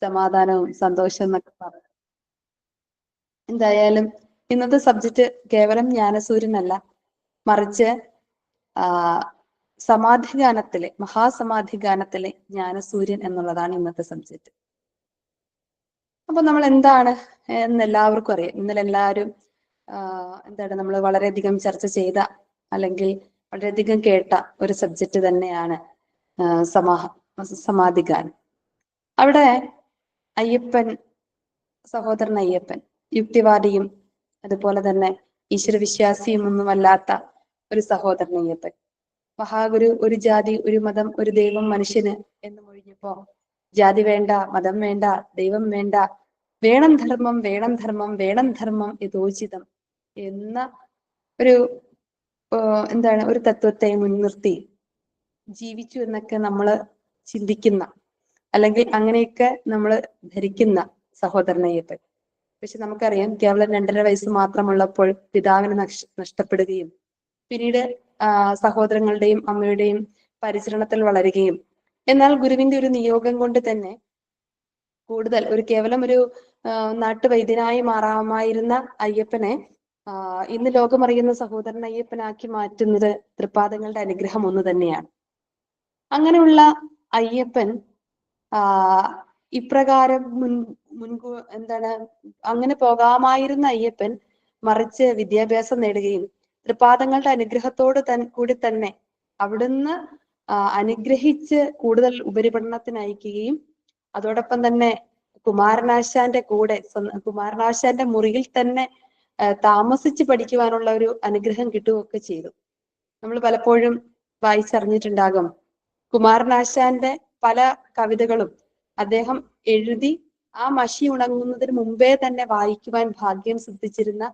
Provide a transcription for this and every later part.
സമാധാനവും സന്തോഷവും എന്നൊക്കെ പറഞ്ഞു. എന്തായാലും ഇന്നത്തെ സബ്ജക്റ്റ് കേവലം ജ്ഞാനസൂര്യനല്ല, മറിച്ച് സമാധിഗാനത്തിലെ മഹാസമാധിഗാനത്തിലെ ജ്ഞാനസൂര്യൻ എന്നുള്ളതാണ് ഇന്നത്തെ സബ്ജക്റ്റ്. അപ്പൊ നമ്മൾ എന്താണ് എന്ന് എല്ലാവർക്കും അറിയാം. ഇന്നലെ എല്ലാവരും എന്താണ് നമ്മൾ വളരെയധികം ചർച്ച ചെയ്ത അല്ലെങ്കിൽ വളരെയധികം കേട്ട ഒരു സബ്ജക്റ്റ് തന്നെയാണ് സമാധിഗാനം. അവിടെ അയ്യപ്പൻ, സഹോദരൻ അയ്യപ്പൻ യുക്തിവാദിയും അതുപോലെ തന്നെ ഈശ്വരവിശ്വാസിയും ഒന്നുമല്ലാത്ത ഒരു സഹോദരൻ അയ്യപ്പൻ, മഹാഗുരു ഒരു ജാതി ഒരു മതം ഒരു ദൈവം മനുഷ്യന് എന്ന് മൊഴിഞ്ഞപ്പോ ജാതി വേണ്ട, മതം വേണ്ട, ദൈവം വേണ്ട, വേണം ധർമ്മം വേണം ധർമ്മം വേണം ധർമ്മം യഥോചിതം എന്ന ഒരു എന്താണ് ഒരു തത്വത്തെ മുൻനിർത്തി ജീവിച്ചു എന്നൊക്കെ നമ്മൾ ചിന്തിക്കുന്ന അല്ലെങ്കിൽ അങ്ങനെയൊക്കെ നമ്മൾ ധരിക്കുന്ന സഹോദരൻ അയ്യപ്പൻ. പക്ഷെ നമുക്കറിയാം കേവലം 2.5 വയസ്സ് മാത്രമുള്ളപ്പോൾ പിതാവിനെ നഷ്ടപ്പെടുകയും പിന്നീട് സഹോദരങ്ങളുടെയും അമ്മയുടെയും പരിചരണത്തിൽ വളരുകയും, എന്നാൽ ഗുരുവിന്റെ ഒരു നിയോഗം കൊണ്ട് തന്നെ കൂടുതൽ കേവലം ഒരു നാട്ടുവൈദ്യനായി മാറാമായിരുന്ന അയ്യപ്പനെ ഇന്ന് ലോകമറിയുന്ന സഹോദരൻ അയ്യപ്പനാക്കി മാറ്റുന്നത് തൃപ്പാദങ്ങളുടെ അനുഗ്രഹം ഒന്ന് തന്നെയാണ്. അങ്ങനെയുള്ള അയ്യപ്പൻ ഇപ്രകാരം അങ്ങനെ പോകാമായിരുന്ന അയ്യപ്പൻ മറിച്ച് വിദ്യാഭ്യാസം നേടുകയും തൃപ്പാദങ്ങളുടെ അനുഗ്രഹത്തോട് കൂടി തന്നെ അവിടുന്ന് അനുഗ്രഹിച്ച് കൂടുതൽ ഉപരിപഠനത്തിന് അയക്കുകയും അതോടൊപ്പം തന്നെ കുമാരനാശാന്റെ കൂടെ കുമാരനാശാന്റെ മുറിയിൽ തന്നെ താമസിച്ച് പഠിക്കുവാനുള്ള ഒരു അനുഗ്രഹം കിട്ടുകയൊക്കെ ചെയ്തു. നമ്മൾ പലപ്പോഴും വായിച്ചറിഞ്ഞിട്ടുണ്ടാകും കുമാരനാശാന്റെ പല കവിതകളും അദ്ദേഹം എഴുതി ആ മഷി ഉണങ്ങുന്നതിന് മുമ്പേ തന്നെ വായിക്കുവാൻ ഭാഗ്യം സിദ്ധിച്ചിരുന്ന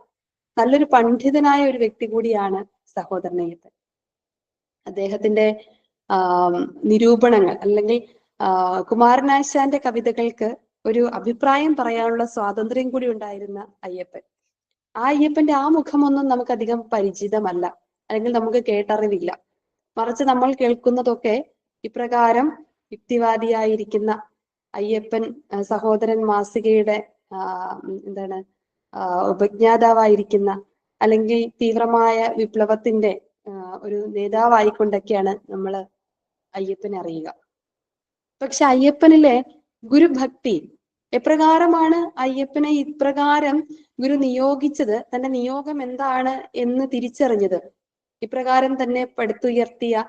നല്ലൊരു പണ്ഡിതനായ ഒരു വ്യക്തി കൂടിയാണ് സഹോദരൻ അയ്യപ്പൻ. അദ്ദേഹത്തിന്റെ നിരൂപണങ്ങൾ അല്ലെങ്കിൽ കുമാരനാശാന്റെ കവിതകൾക്ക് ഒരു അഭിപ്രായം പറയാനുള്ള സ്വാതന്ത്ര്യം കൂടി ഉണ്ടായിരുന്ന അയ്യപ്പൻ. ആ അയ്യപ്പന്റെ ആ മുഖമൊന്നും നമുക്ക് അധികം പരിചിതമല്ല, അല്ലെങ്കിൽ നമുക്ക് കേട്ടറിവില്ല. മറിച്ച് നമ്മൾ കേൾക്കുന്നതൊക്കെ ഇപ്രകാരം യുക്തിവാദിയായിരിക്കുന്ന അയ്യപ്പൻ സഹോദരൻ മാസികയുടെ ഉപജ്ഞാതാവായിരിക്കുന്ന അല്ലെങ്കിൽ തീവ്രമായ വിപ്ലവത്തിന്റെ ഒരു നേതാവായിക്കൊണ്ടൊക്കെയാണ് നമ്മൾ അയ്യപ്പനെ അറിയുക. പക്ഷെ അയ്യപ്പനിലെ ഗുരുഭക്തി എപ്രകാരമാണ് അയ്യപ്പനെ ഇപ്രകാരം ഗുരു നിയോഗിച്ചത്, തന്റെ നിയോഗം എന്താണ് എന്ന് തിരിച്ചറിഞ്ഞത്, ഇപ്രകാരം തന്നെ പടുത്തുയർത്തിയ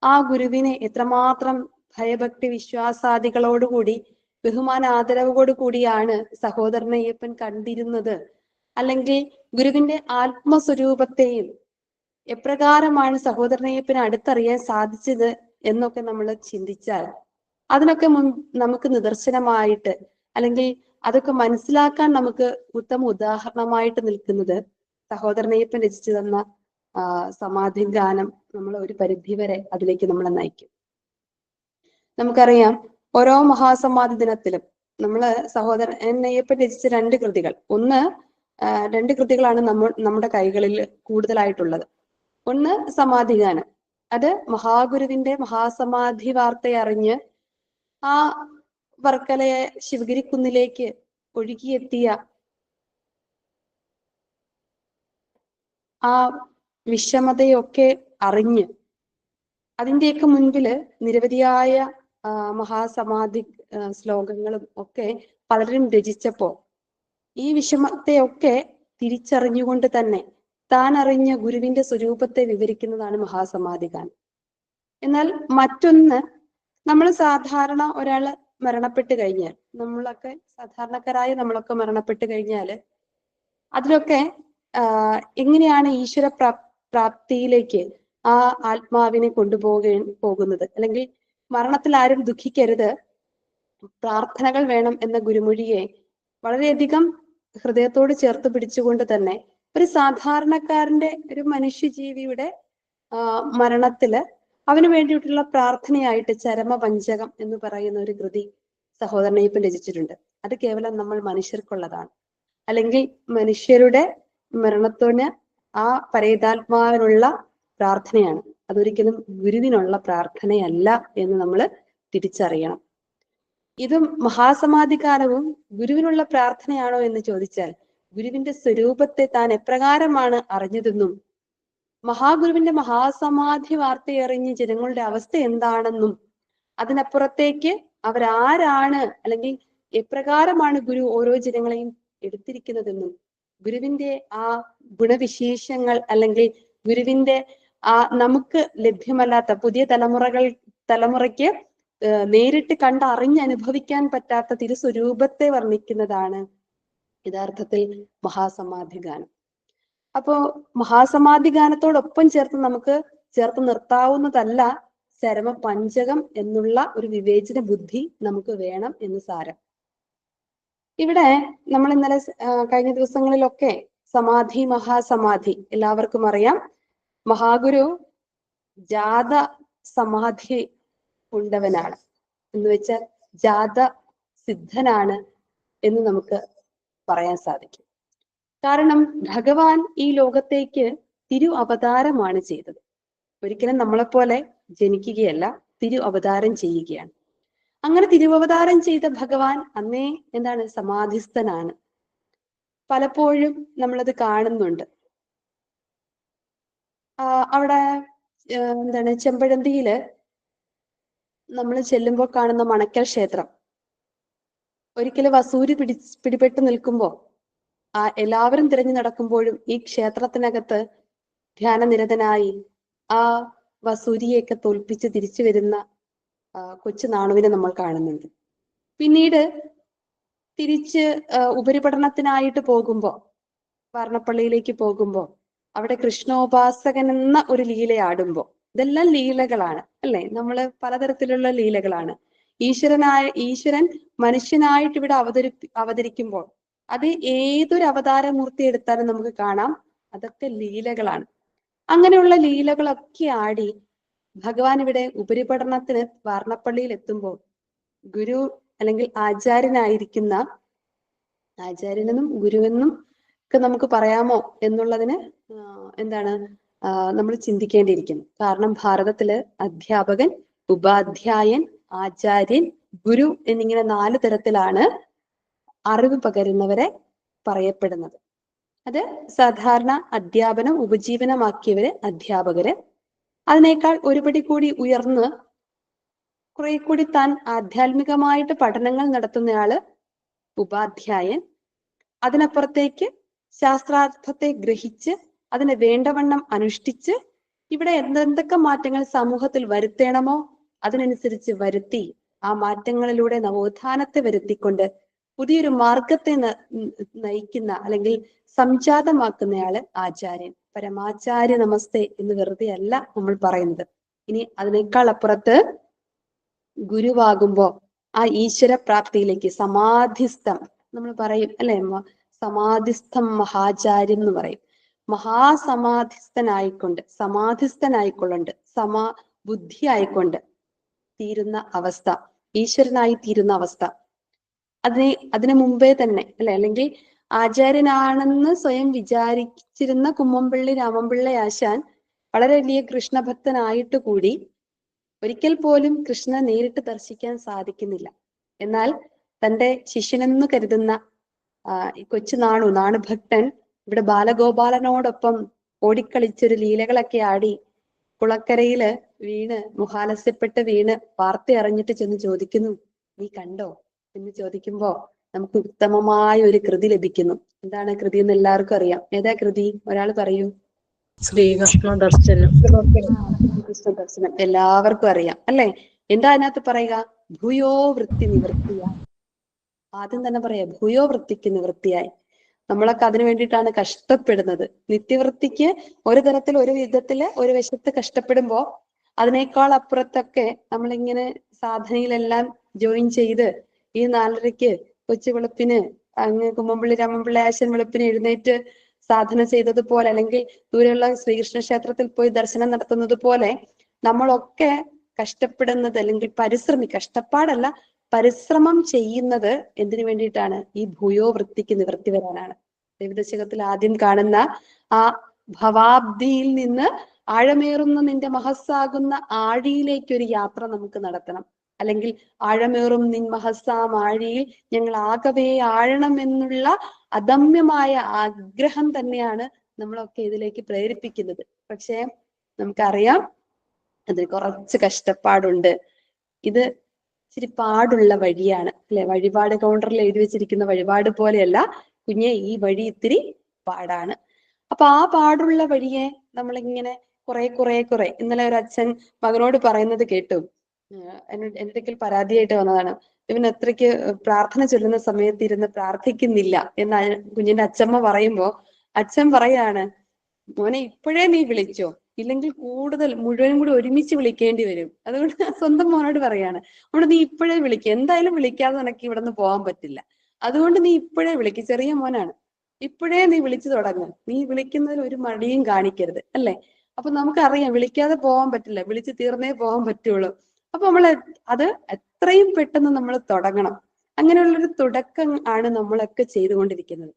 ആ ഗുരുവിനെ എത്രമാത്രം ഭയഭക്തി വിശ്വാസാദികളോടുകൂടി ബഹുമാന ആദരവോടു കൂടിയാണ് സഹോദരൻ അയ്യപ്പൻ കണ്ടിരുന്നത്, അല്ലെങ്കിൽ ഗുരുവിന്റെ ആത്മസ്വരൂപത്തെയും എപ്രകാരമാണ് സഹോദരൻ അയ്യപ്പനെ അടുത്തറിയാൻ സാധിച്ചത് എന്നൊക്കെ നമ്മൾ ചിന്തിച്ചാൽ അതിനൊക്കെ നമുക്ക് നിദർശനമായിട്ട് അല്ലെങ്കിൽ അതൊക്കെ മനസ്സിലാക്കാൻ നമുക്ക് ഉത്തമ ഉദാഹരണമായിട്ട് നിൽക്കുന്നത് സഹോദരൻ അയ്യപ്പൻ രചിച്ചു തന്ന സമാധിഗാനം നമ്മൾ ഒരു പരിധിവരെ അതിലേക്ക് നമ്മളെ നയിക്കും. നമുക്കറിയാം ഓരോ മഹാസമാധി ദിനത്തിലും നമ്മള് സഹോദരൻ അയ്യപ്പൻ രചിച്ച 2 കൃതികൾ, 2 കൃതികളാണ് നമ്മുടെ കൈകളിൽ കൂടുതലായിട്ടുള്ളത്. ഒന്ന് സമാധിഗാനം, അത് മഹാഗുരുവിന്റെ മഹാസമാധി വാർത്ത അറിഞ്ഞ് ആ വർക്കലയെ ശിവഗിരിക്കുന്നിലേക്ക് ഒഴുകിയെത്തിയ ആ വിഷമതയൊക്കെ അറിഞ്ഞ് അതിൻ്റെയൊക്കെ മുൻപില് നിരവധിയായ മഹാസമാധി ശ്ലോകങ്ങളും ഒക്കെ പലരും രചിച്ചപ്പോ ഈ വിഷമത്തെയൊക്കെ തിരിച്ചറിഞ്ഞുകൊണ്ട് തന്നെ താൻ അറിഞ്ഞ ഗുരുവിന്റെ സ്വരൂപത്തെ വിവരിക്കുന്നതാണ് മഹാസമാധിഗാനം. എന്നാൽ മറ്റൊന്ന്, നമ്മൾ സാധാരണ ഒരാള് മരണപ്പെട്ട് കഴിഞ്ഞാൽ, നമ്മളൊക്കെ സാധാരണക്കാരായ നമ്മളൊക്കെ മരണപ്പെട്ട് കഴിഞ്ഞാല് അതിലൊക്കെ എങ്ങനെയാണ് ഈശ്വര പ്രാപ്തിയിലേക്ക് ആ ആത്മാവിനെ പോകുന്നത്, അല്ലെങ്കിൽ മരണത്തിൽ ആരും ദുഃഖിക്കരുത്, പ്രാർത്ഥനകൾ വേണം എന്ന ഗുരുമൊഴിയെ വളരെയധികം ഹൃദയത്തോട് ചേർത്ത് പിടിച്ചുകൊണ്ട് തന്നെ ഒരു സാധാരണക്കാരന്റെ ഒരു മനുഷ്യജീവിയുടെ മരണത്തില് അവന് വേണ്ടിയിട്ടുള്ള പ്രാർത്ഥനയായിട്ട് ചരമപഞ്ചകം എന്ന് പറയുന്ന ഒരു കൃതി സഹോദരൻ അയ്യപ്പൻ രചിച്ചിട്ടുണ്ട്. അത് കേവലം നമ്മൾ മനുഷ്യർക്കുള്ളതാണ്, അല്ലെങ്കിൽ മനുഷ്യരുടെ മരണത്തിന് ആ പരേതാത്മാവിനുള്ള പ്രാർത്ഥനയാണ്. അതൊരിക്കലും ഗുരുവിനുള്ള പ്രാർത്ഥനയല്ല എന്ന് നമ്മൾ തിരിച്ചറിയണം. ഇതും മഹാസമാധികാലവും ഗുരുവിനുള്ള പ്രാർത്ഥനയാണോ എന്ന് ചോദിച്ചാൽ, ഗുരുവിന്റെ സ്വരൂപത്തെ താൻ എപ്രകാരമാണ് അറിഞ്ഞതെന്നും മഹാഗുരുവിന്റെ മഹാസമാധി വാർത്തയറിഞ്ഞ് ജനങ്ങളുടെ അവസ്ഥ എന്താണെന്നും അതിനപ്പുറത്തേക്ക് അവരാരാണ് അല്ലെങ്കിൽ എപ്രകാരമാണ് ഗുരു ഓരോ ജനങ്ങളെയും എടുത്തിരിക്കുന്നതെന്നും ഗുരുവിന്റെ ആ ഗുണവിശേഷങ്ങൾ അല്ലെങ്കിൽ ഗുരുവിന്റെ ആ നമുക്ക് ലഭ്യമല്ലാത്ത പുതിയ തലമുറയ്ക്ക് നേരിട്ട് കണ്ടറിഞ്ഞ് അനുഭവിക്കാൻ പറ്റാത്ത തിരുസ്വരൂപത്തെ വർണ്ണിക്കുന്നതാണ് യഥാർത്ഥത്തിൽ മഹാസമാധി ഗാനം. അപ്പോ മഹാസമാധി ഗാനത്തോടൊപ്പം ചേർത്ത് നിർത്താവുന്നതല്ല ചരമ പഞ്ചകം എന്നുള്ള ഒരു വിവേചന ബുദ്ധി നമുക്ക് വേണം എന്ന് സാരം. ഇവിടെ നമ്മൾ ഇന്നലെ കഴിഞ്ഞ ദിവസങ്ങളിലൊക്കെ സമാധി മഹാസമാധി എല്ലാവർക്കും അറിയാം. മഹാഗുരു ജാത സമാധി ഉണ്ടവനാണ് എന്ന് വെച്ചാൽ ജാത സിദ്ധനാണ് എന്ന് നമുക്ക് പറയാൻ സാധിക്കും. കാരണം ഭഗവാൻ ഈ ലോകത്തേക്ക് തിരു അവതാരമാണ് ചെയ്തത്. ഒരിക്കലും നമ്മളെപ്പോലെ ജനിക്കുകയല്ല, തിരു അവതാരം ചെയ്യുകയാണ്. അങ്ങനെ തിരുവവതാരം ചെയ്ത ഭഗവാൻ അന്നേ എന്താണ് സമാധിസ്ഥനാണ്. പലപ്പോഴും നമ്മളത് കാണുന്നുണ്ട്. അവിടെ എന്താണ് ചെമ്പഴന്തിയില് നമ്മൾ ചെല്ലുമ്പോൾ കാണുന്ന മണക്കൽ ക്ഷേത്രം, ഒരിക്കലും വസൂരി പിടിപെട്ട് നിൽക്കുമ്പോൾ എല്ലാവരും തിരഞ്ഞു നടക്കുമ്പോഴും ഈ ക്ഷേത്രത്തിനകത്ത് ധ്യാനനിരതനായി ആ വസൂരിയെയൊക്കെ തോൽപ്പിച്ച് തിരിച്ചു വരുന്ന കൊച്ചു നാണുവിനെ നമ്മൾ കാണുന്നുണ്ട്. പിന്നീട് തിരിച്ച് ഉപരിപഠനത്തിനായിട്ട് പോകുമ്പോൾ വാരണപ്പള്ളിയിലേക്ക് പോകുമ്പോൾ അവിടെ കൃഷ്ണോപാസകൻ എന്ന ഒരു ലീലയാടുമ്പോൾ, ഇതെല്ലാം ലീലകളാണ് അല്ലെ, നമ്മൾ പലതരത്തിലുള്ള ലീലകളാണ്. ഈശ്വരൻ മനുഷ്യനായിട്ട് ഇവിടെ അവതരിക്കുമ്പോൾ അത് ഏതൊരു അവതാരമൂർത്തി എടുത്താലും നമുക്ക് കാണാം അതൊക്കെ ലീലകളാണ്. അങ്ങനെയുള്ള ലീലകളൊക്കെ ആടി ഭഗവാൻ ഇവിടെ ഉപരിപഠനത്തിന് വാരണപ്പള്ളിയിൽ എത്തുമ്പോൾ ഗുരു അല്ലെങ്കിൽ ആചാര്യനെന്നും ഗുരുവെന്നും ഒക്കെ നമുക്ക് പറയാമോ എന്നുള്ളതിന് എന്താണ് നമ്മൾ ചിന്തിക്കേണ്ടിയിരിക്കുന്നു. കാരണം ഭാരതത്തില് അധ്യാപകൻ, ഉപാധ്യായൻ, ആചാര്യൻ, ഗുരു എന്നിങ്ങനെ 4 തരത്തിലാണ് അറിവ് പകരുന്നവരെ പറയപ്പെടുന്നത്. അത് സാധാരണ അധ്യാപനം ഉപജീവനമാക്കിയവര് അധ്യാപകര്. അതിനേക്കാൾ ഒരുപടി കൂടി ഉയർന്ന് കുറെ കൂടി താൻ ആധ്യാത്മികമായിട്ട് പഠനങ്ങൾ നടത്തുന്നയാള് ഉപാധ്യായൻ. അതിനപ്പുറത്തേക്ക് ശാസ്ത്രാർത്ഥത്തെ ഗ്രഹിച്ച് അതിനെ വേണ്ടവണ്ണം അനുഷ്ഠിച്ച് ഇവിടെ എന്തൊക്കെ മാറ്റങ്ങൾ സമൂഹത്തിൽ വരുത്തണമോ അതിനനുസരിച്ച് വരുത്തി ആ മാറ്റങ്ങളിലൂടെ നവോത്ഥാനത്തെ വരുത്തിക്കൊണ്ട് പുതിയൊരു മാർഗത്തെ നയിക്കുന്ന അല്ലെങ്കിൽ സംജാതമാക്കുന്നയാള് ആചാര്യൻ. പരമാചാര്യ നമസ്തേ എന്ന് വെറുതെ അല്ല നമ്മൾ പറയുന്നത്. ഇനി അതിനേക്കാൾ അപ്പുറത്ത് ഗുരുവാകുമ്പോ ആ ഈശ്വര പ്രാപ്തിയിലേക്ക് സമാധിസ്ഥം നമ്മൾ പറയും അല്ലെ, സമാധിസ്ഥം മഹാചാര്യം എന്ന് പറയും. സമാധിസ്ഥനായിക്കൊണ്ട് ബുദ്ധി ആയിക്കൊണ്ട് തീരുന്ന അവസ്ഥ, ഈശ്വരനായി തീരുന്ന അവസ്ഥ. അതിനു മുമ്പേ തന്നെ അല്ലെങ്കിൽ ആചാര്യനാണെന്ന് സ്വയം വിചാരിച്ചിരുന്ന കുമ്മംപള്ളി രാമൻപിള്ള ആശാൻ വളരെ വലിയ കൃഷ്ണഭക്തനായിട്ട് കൂടി ഒരിക്കൽ പോലും കൃഷ്ണനെ നേരിട്ട് ദർശിക്കാൻ സാധിക്കുന്നില്ല. എന്നാൽ തന്റെ ശിഷ്യനെന്ന് കരുതുന്ന കൊച്ചു നാണുഭക്തൻ ഇവിടെ ബാലഗോപാലനോടൊപ്പം ഓടിക്കളിച്ചൊരു ലീലകളൊക്കെ ആടി കുളക്കരയില് മുഖാലസ്യപ്പെട്ട് വാർത്ത അറിഞ്ഞിട്ട് ചെന്ന് ചോദിക്കുന്നു, നീ കണ്ടോ എന്ന് ചോദിക്കുമ്പോ നമുക്ക് ഉത്തമമായ ഒരു കൃതി ലഭിക്കുന്നു. എന്താണ് കൃതി എന്ന് എല്ലാവർക്കും അറിയാം. ഏതാ കൃതി? ഒരാൾ പറയൂ. ശ്രീകൃഷ്ണ ദർശനം. ശ്രീകൃഷ്ണ ദർശനം എല്ലാവർക്കും അറിയാം അല്ലെ. എന്താ അതിനകത്ത് പറയുക? ഭൂയോ വൃത്തി നിവൃത്തിയായി. ആദ്യം തന്നെ പറയാ ഭൂയോ വൃത്തിക്ക് നിവൃത്തിയായി. നമ്മളൊക്കെ അതിനു വേണ്ടിയിട്ടാണ് കഷ്ടപ്പെടുന്നത്. നിത്യവൃത്തിക്ക് ഒരു തരത്തിൽ ഒരു വിധത്തില് ഒരു വശത്ത് കഷ്ടപ്പെടുമ്പോ അതിനേക്കാൾ അപ്പുറത്തൊക്കെ നമ്മളിങ്ങനെ സാധനയിലെല്ലാം ജോയിൻ ചെയ്ത് ഈ 4:30 കൊച്ചു വെളുപ്പിന് അങ്ങ് കുമ്മംപള്ളി രാമൻപിള്ള ആശാൻ വെളുപ്പിന് എഴുന്നേറ്റ് സാധന ചെയ്തതുപോലെ അല്ലെങ്കിൽ ദൂരെയുള്ള ശ്രീകൃഷ്ണ ക്ഷേത്രത്തിൽ പോയി ദർശനം നടത്തുന്നത് പോലെ നമ്മളൊക്കെ കഷ്ടപ്പെടുന്നത് അല്ലെങ്കിൽ കഷ്ടപ്പാടല്ല പരിശ്രമം ചെയ്യുന്നത് എന്തിനു വേണ്ടിയിട്ടാണ്? ഈ ഭൂയോ വൃത്തിക്ക് നിവൃത്തി വരാനാണ്. ദൈവദശകത്തിൽ ആദ്യം കാണുന്ന ആ ഭവാബ്ദിയിൽ നിന്ന് ആഴമേറുന്ന നിന്റെ മഹസ്സാകുന്ന ആഴിയിലേക്ക് ഒരു യാത്ര നമുക്ക് നടത്തണം. അല്ലെങ്കിൽ ആഴമേറും നിൻ മഹസാമാഴിയിൽ ഞങ്ങൾ ആകവേ ആഴണമെന്നുള്ള അദമ്യമായ ആഗ്രഹം തന്നെയാണ് നമ്മളൊക്കെ ഇതിലേക്ക് പ്രേരിപ്പിക്കുന്നത്. പക്ഷെ നമുക്കറിയാം അത് കുറച്ച് കഷ്ടപ്പാടുണ്ട്. ഇത് ഇച്ചിരി പാടുള്ള വഴിയാണ് അല്ലെ? വഴിപാട് കൗണ്ടറിൽ എഴുതി വെച്ചിരിക്കുന്ന വഴിപാട് പോലെയല്ല കുഞ്ഞെ, ഈ വഴി ഇത്തിരി പാടാണ്. അപ്പൊ ആ പാടുള്ള വഴിയെ നമ്മളിങ്ങനെ കുറെ ഇന്നലെ ഒരു അച്ഛൻ മകനോട് പറയുന്നത് കേട്ടു. എന്തെങ്കിലും പരാതിയായിട്ട് വന്നതാണ്. ഇവൻ അത്രയ്ക്ക് പ്രാർത്ഥന ചൊല്ലുന്ന സമയത്ത് ഇരുന്ന് പ്രാർത്ഥിക്കുന്നില്ല എന്ന് കുഞ്ഞിന്റെ അച്ഛമ്മ പറയുമ്പോ അച്ഛൻ പറയാണ്, മോനെ ഇപ്പോഴേ നീ വിളിച്ചോ, ഇല്ലെങ്കിൽ കൂടുതൽ മുഴുവനും കൂടി ഒരുമിച്ച് വിളിക്കേണ്ടി വരും. അതുകൊണ്ട് സ്വന്തം മോനോട് പറയാണ്, അതുകൊണ്ട് നീ ഇപ്പോഴേ വിളിക്കുക, എന്തായാലും വിളിക്കാതെ നിനക്ക് ഇവിടെ നിന്ന് പോകാൻ പറ്റില്ല. അതുകൊണ്ട് നീ ഇപ്പോഴേ വിളിക്ക്, ചെറിയ മോനാണ്, ഇപ്പോഴേ നീ വിളിച്ചു തുടങ്ങും, നീ വിളിക്കുന്നതിൽ ഒരു മടിയും കാണിക്കരുത് അല്ലെ? അപ്പൊ നമുക്കറിയാം വിളിക്കാതെ പോകാൻ പറ്റില്ല, വിളിച്ച് തീർന്നേ പോകാൻ പറ്റുള്ളൂ. അപ്പൊ നമ്മൾ അത് എത്രയും പെട്ടെന്ന് നമ്മൾ തുടങ്ങണം. അങ്ങനെയുള്ളൊരു തുടക്കം ആണ് നമ്മളൊക്കെ ചെയ്തുകൊണ്ടിരിക്കുന്നത്.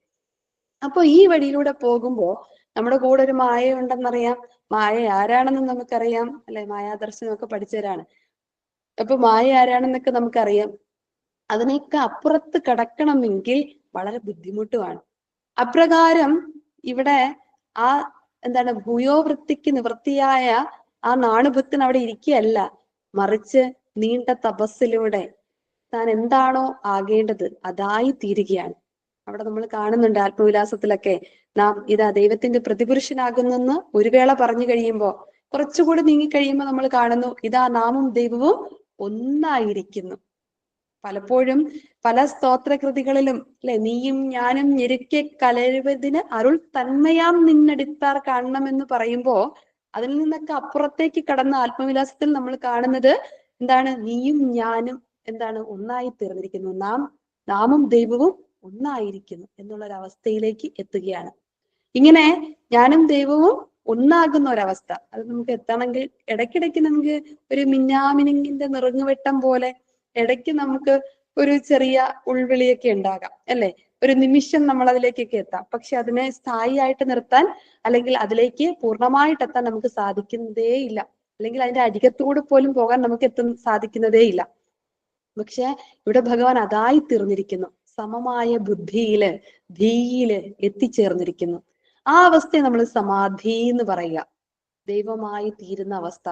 അപ്പൊ ഈ വഴിയിലൂടെ പോകുമ്പോ നമ്മുടെ കൂടെ ഒരു മായ ഉണ്ടെന്നറിയാം. മായ ആരാണെന്ന് നമുക്കറിയാം അല്ലെ? മായാദർശനമൊക്കെ പഠിച്ചവരാണ്. അപ്പൊ മായ ആരാണെന്നൊക്കെ നമുക്കറിയാം. അതിനൊക്കെ അപ്പുറത്ത് കടക്കണമെങ്കിൽ വളരെ ബുദ്ധിമുട്ടുമാണ്. അപ്രകാരം ഇവിടെ ആ എന്താണ് ഭൂയോവൃത്തിക്ക് നിവൃത്തിയായ ആ നാണുഭക്തൻ അവിടെ ഇരിക്കുകയല്ല, മറിച്ച് നീണ്ട തപസ്സിലൂടെ താൻ എന്താണോ ആകേണ്ടത് അതായി തീരുകയാണ്. അവിടെ നമ്മൾ കാണുന്നുണ്ട് ആത്മവിലാസത്തിലൊക്കെ നാം ഇതാ ദൈവത്തിന്റെ പ്രതിപുരുഷനാകുന്നെന്ന് ഒരു വേള പറഞ്ഞു കഴിയുമ്പോ കുറച്ചുകൂടി നീങ്ങിക്കഴിയുമ്പോൾ നമ്മൾ കാണുന്നു ഇതാ നാമും ദൈവവും ഒന്നായിരിക്കുന്നു. പലപ്പോഴും പല സ്തോത്രകൃതികളിലും അല്ലെ, നീയും ഞാനും ഞെരുക്കെ കലരുവതിന് അരുൾ തന്മയാം നിന്നടിത്താർ കാണണമെന്ന് പറയുമ്പോ അതിൽ നിന്നൊക്കെ അപ്പുറത്തേക്ക് കടന്ന ആത്മവിലാസത്തിൽ നമ്മൾ കാണുന്നത് എന്താണ്? നീയും ഞാനും എന്താണ്? ഒന്നായി തീർന്നിരിക്കുന്നു. നാമും ദൈവവും ഒന്നായിരിക്കുന്നു എന്നുള്ളൊരവസ്ഥയിലേക്ക് എത്തുകയാണ്. ഇങ്ങനെ ഞാനും ദൈവവും ഒന്നാകുന്ന ഒരവസ്ഥ, അത് നമുക്ക് എത്തണമെങ്കിൽ ഇടയ്ക്കിടയ്ക്ക് നമുക്ക് ഒരു മിന്നാമിനുങ്ങിന്റെ നിറങ്ങുവെട്ടം പോലെ ഇടയ്ക്ക് നമുക്ക് ഒരു ചെറിയ ഉൾവിളിയൊക്കെ ഉണ്ടാകാം അല്ലെ? ഒരു നിമിഷം നമ്മൾ അതിലേക്കൊക്കെ എത്താം. പക്ഷെ അതിനെ സ്ഥായിയായിട്ട് നിർത്താൻ അല്ലെങ്കിൽ അതിലേക്ക് പൂർണ്ണമായിട്ട് എത്താൻ നമുക്ക് സാധിക്കുന്നതേ ഇല്ല. അല്ലെങ്കിൽ അതിന്റെ അരികത്തൂടെ പോലും പോകാൻ നമുക്ക് സാധിക്കുന്നതേ ഇല്ല. പക്ഷെ ഇവിടെ ഭഗവാൻ അതായി തീർന്നിരിക്കുന്നു. സമമായ ബുദ്ധിയില് ധീയില് എത്തിച്ചേർന്നിരിക്കുന്നു. ആ അവസ്ഥയെ നമ്മൾ സമാധി എന്ന് പറയുക. ദൈവമായി തീരുന്ന അവസ്ഥ.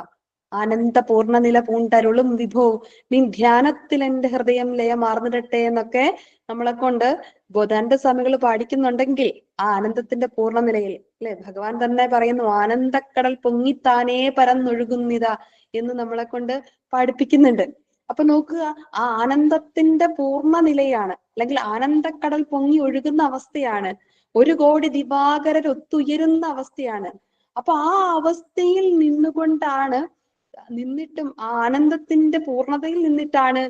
ആനന്ദ പൂർണ്ണനില പൂണ്ടരുളും വിഭോ നീ ധ്യാനത്തിൽ എന്റെ ഹൃദയം ലയമാർന്നിടട്ടെ എന്നൊക്കെ നമ്മളെ കൊണ്ട് ബോധാനന്ദ സ്വാമികൾ പാടിക്കുന്നുണ്ടെങ്കിൽ ആ ആനന്ദത്തിന്റെ പൂർണ്ണ നിലയിൽ അല്ലെ, ഭഗവാൻ തന്നെ പറയുന്നു ആനന്ദക്കടൽ പൊങ്ങിത്താനേ പരന്നൊഴുകുന്നിതാ എന്ന് നമ്മളെ കൊണ്ട് പാടിപ്പിക്കുന്നുണ്ട്. അപ്പൊ നോക്കുക, ആ ആനന്ദത്തിന്റെ പൂർണ്ണ നിലയാണ്, അല്ലെങ്കിൽ ആനന്ദക്കടൽ പൊങ്ങി ഒഴുകുന്ന അവസ്ഥയാണ്, 1,000,000 ദിവാകരർ ഒത്തുയരുന്ന അവസ്ഥയാണ്. അപ്പൊ ആ അവസ്ഥയിൽ നിന്നിട്ടും ആ ആനന്ദത്തിന്റെ പൂർണ്ണതയിൽ നിന്നിട്ടാണ്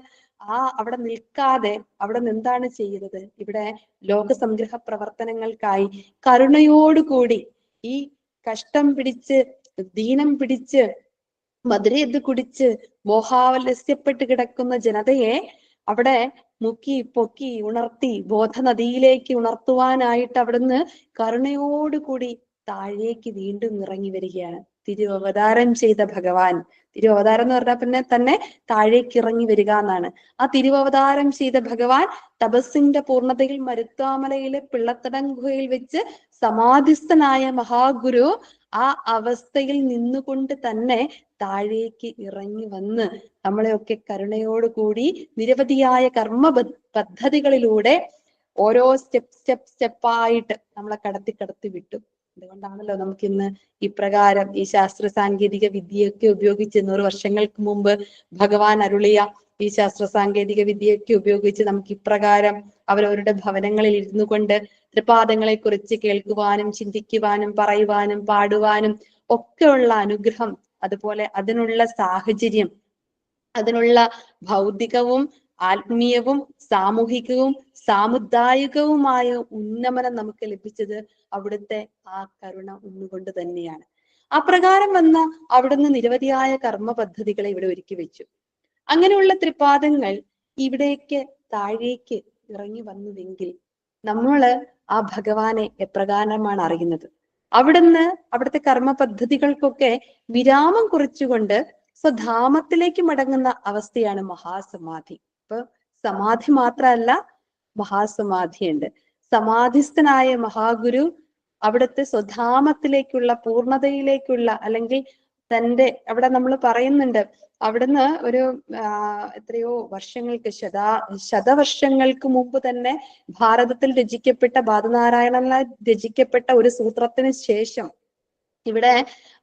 അവിടെ നിൽക്കാതെ അവിടെ നിന്ന് എന്താണ് ചെയ്യുന്നത്? ഇവിടെ ലോകസംഗ്രഹ പ്രവർത്തനങ്ങൾക്കായി കരുണയോടുകൂടി ഈ കഷ്ടം പിടിച്ച് ദീനം പിടിച്ച് മധുരയത് കുടിച്ച് മോഹാവലസ്യപ്പെട്ട് കിടക്കുന്ന ജനതയെ അവിടെ മുക്കി പൊക്കി ഉണർത്തി ബോധനദിയിലേക്ക് ഉണർത്തുവാനായിട്ട് അവിടുന്ന് കരുണയോടുകൂടി താഴേക്ക് വീണ്ടും ഇറങ്ങി വരികയാണ്. തിരുവവതാരം ചെയ്ത ഭഗവാൻ, തിരുവവതാരം എന്ന് പറഞ്ഞാൽ പിന്നെ തന്നെ താഴേക്ക് ഇറങ്ങി വരിക എന്നാണ്. ആ തിരുവവതാരം ചെയ്ത ഭഗവാൻ തപസ്സിന്റെ പൂർണ്ണതയിൽ മരുത്വാമലയിലെ പിള്ളത്തടം ഗുഹയിൽ വെച്ച് സമാധിസ്ഥനായ മഹാഗുരു ആ അവസ്ഥയിൽ നിന്നുകൊണ്ട് തന്നെ താഴേക്ക് ഇറങ്ങി വന്ന് നമ്മളെയൊക്കെ കരുണയോടുകൂടി നിരവധിയായ കർമ്മ പദ്ധതികളിലൂടെ ഓരോ സ്റ്റെപ്പായിട്ട് നമ്മളെ കടത്തി വിട്ടു. അതുകൊണ്ടാണല്ലോ നമുക്കിന്ന് ഇപ്രകാരം ഈ ശാസ്ത്ര സാങ്കേതിക വിദ്യയൊക്കെ ഉപയോഗിച്ച് 100 വർഷങ്ങൾക്ക് മുമ്പ് ഭഗവാൻ അരുളിയ ഈ ശാസ്ത്ര സാങ്കേതിക വിദ്യയൊക്കെ ഉപയോഗിച്ച് നമുക്ക് ഇപ്രകാരം അവരവരുടെ ഭവനങ്ങളിൽ ഇരുന്നു കൊണ്ട് ത്രിപാദങ്ങളെ കുറിച്ച് കേൾക്കുവാനും ചിന്തിക്കുവാനും പറയുവാനും പാടുവാനും ഒക്കെയുള്ള അനുഗ്രഹം, അതുപോലെ അതിനുള്ള സാഹചര്യം, അതിനുള്ള ഭൗതികവും ആത്മീയവും സാമൂഹികവും സാമുദായികവുമായ ഉന്നമനം നമുക്ക് ലഭിച്ചത് അവിടുത്തെ ആ കരുണ ഒന്നുകൊണ്ട് തന്നെയാണ്. അപ്രകാരം വന്ന അവിടുന്ന് നിരവധിയായ കർമ്മ പദ്ധതികളെ ഇവിടെ ഒരുക്കി വെച്ചു. അങ്ങനെയുള്ള ത്രിപാദങ്ങൾ ഇവിടേക്ക് താഴേക്ക് ഇറങ്ങി വന്നുവെങ്കിൽ നമ്മള് ആ ഭഗവാനെ എപ്രകാരമാണ് അറിയുന്നത്? അവിടുന്ന് അവിടുത്തെ കർമ്മ പദ്ധതികൾക്കൊക്കെ വിരാമം കുറിച്ചുകൊണ്ട് സ്വധാമത്തിലേക്ക് മടങ്ങുന്ന അവസ്ഥയാണ് മഹാസമാധി. ഇപ്പൊ സമാധി മാത്രമല്ല, മഹാസമാധിയുണ്ട്. സമാധിസ്ഥനായ മഹാഗുരു അവിടുത്തെ സ്വധാമത്തിലേക്കുള്ള പൂർണ്ണതയിലേക്കുള്ള, അല്ലെങ്കിൽ തന്റെ അവിടെ നമ്മൾ പറയുന്നുണ്ട്, അവിടുന്ന് ഒരു എത്രയോ വർഷങ്ങൾക്ക് ശതവർഷങ്ങൾക്ക് മുമ്പ് തന്നെ ഭാരതത്തിൽ രചിക്കപ്പെട്ട, ബാദനാരായണനാൽ രചിക്കപ്പെട്ട ഒരു സൂത്രത്തിന് ശേഷം ഇവിടെ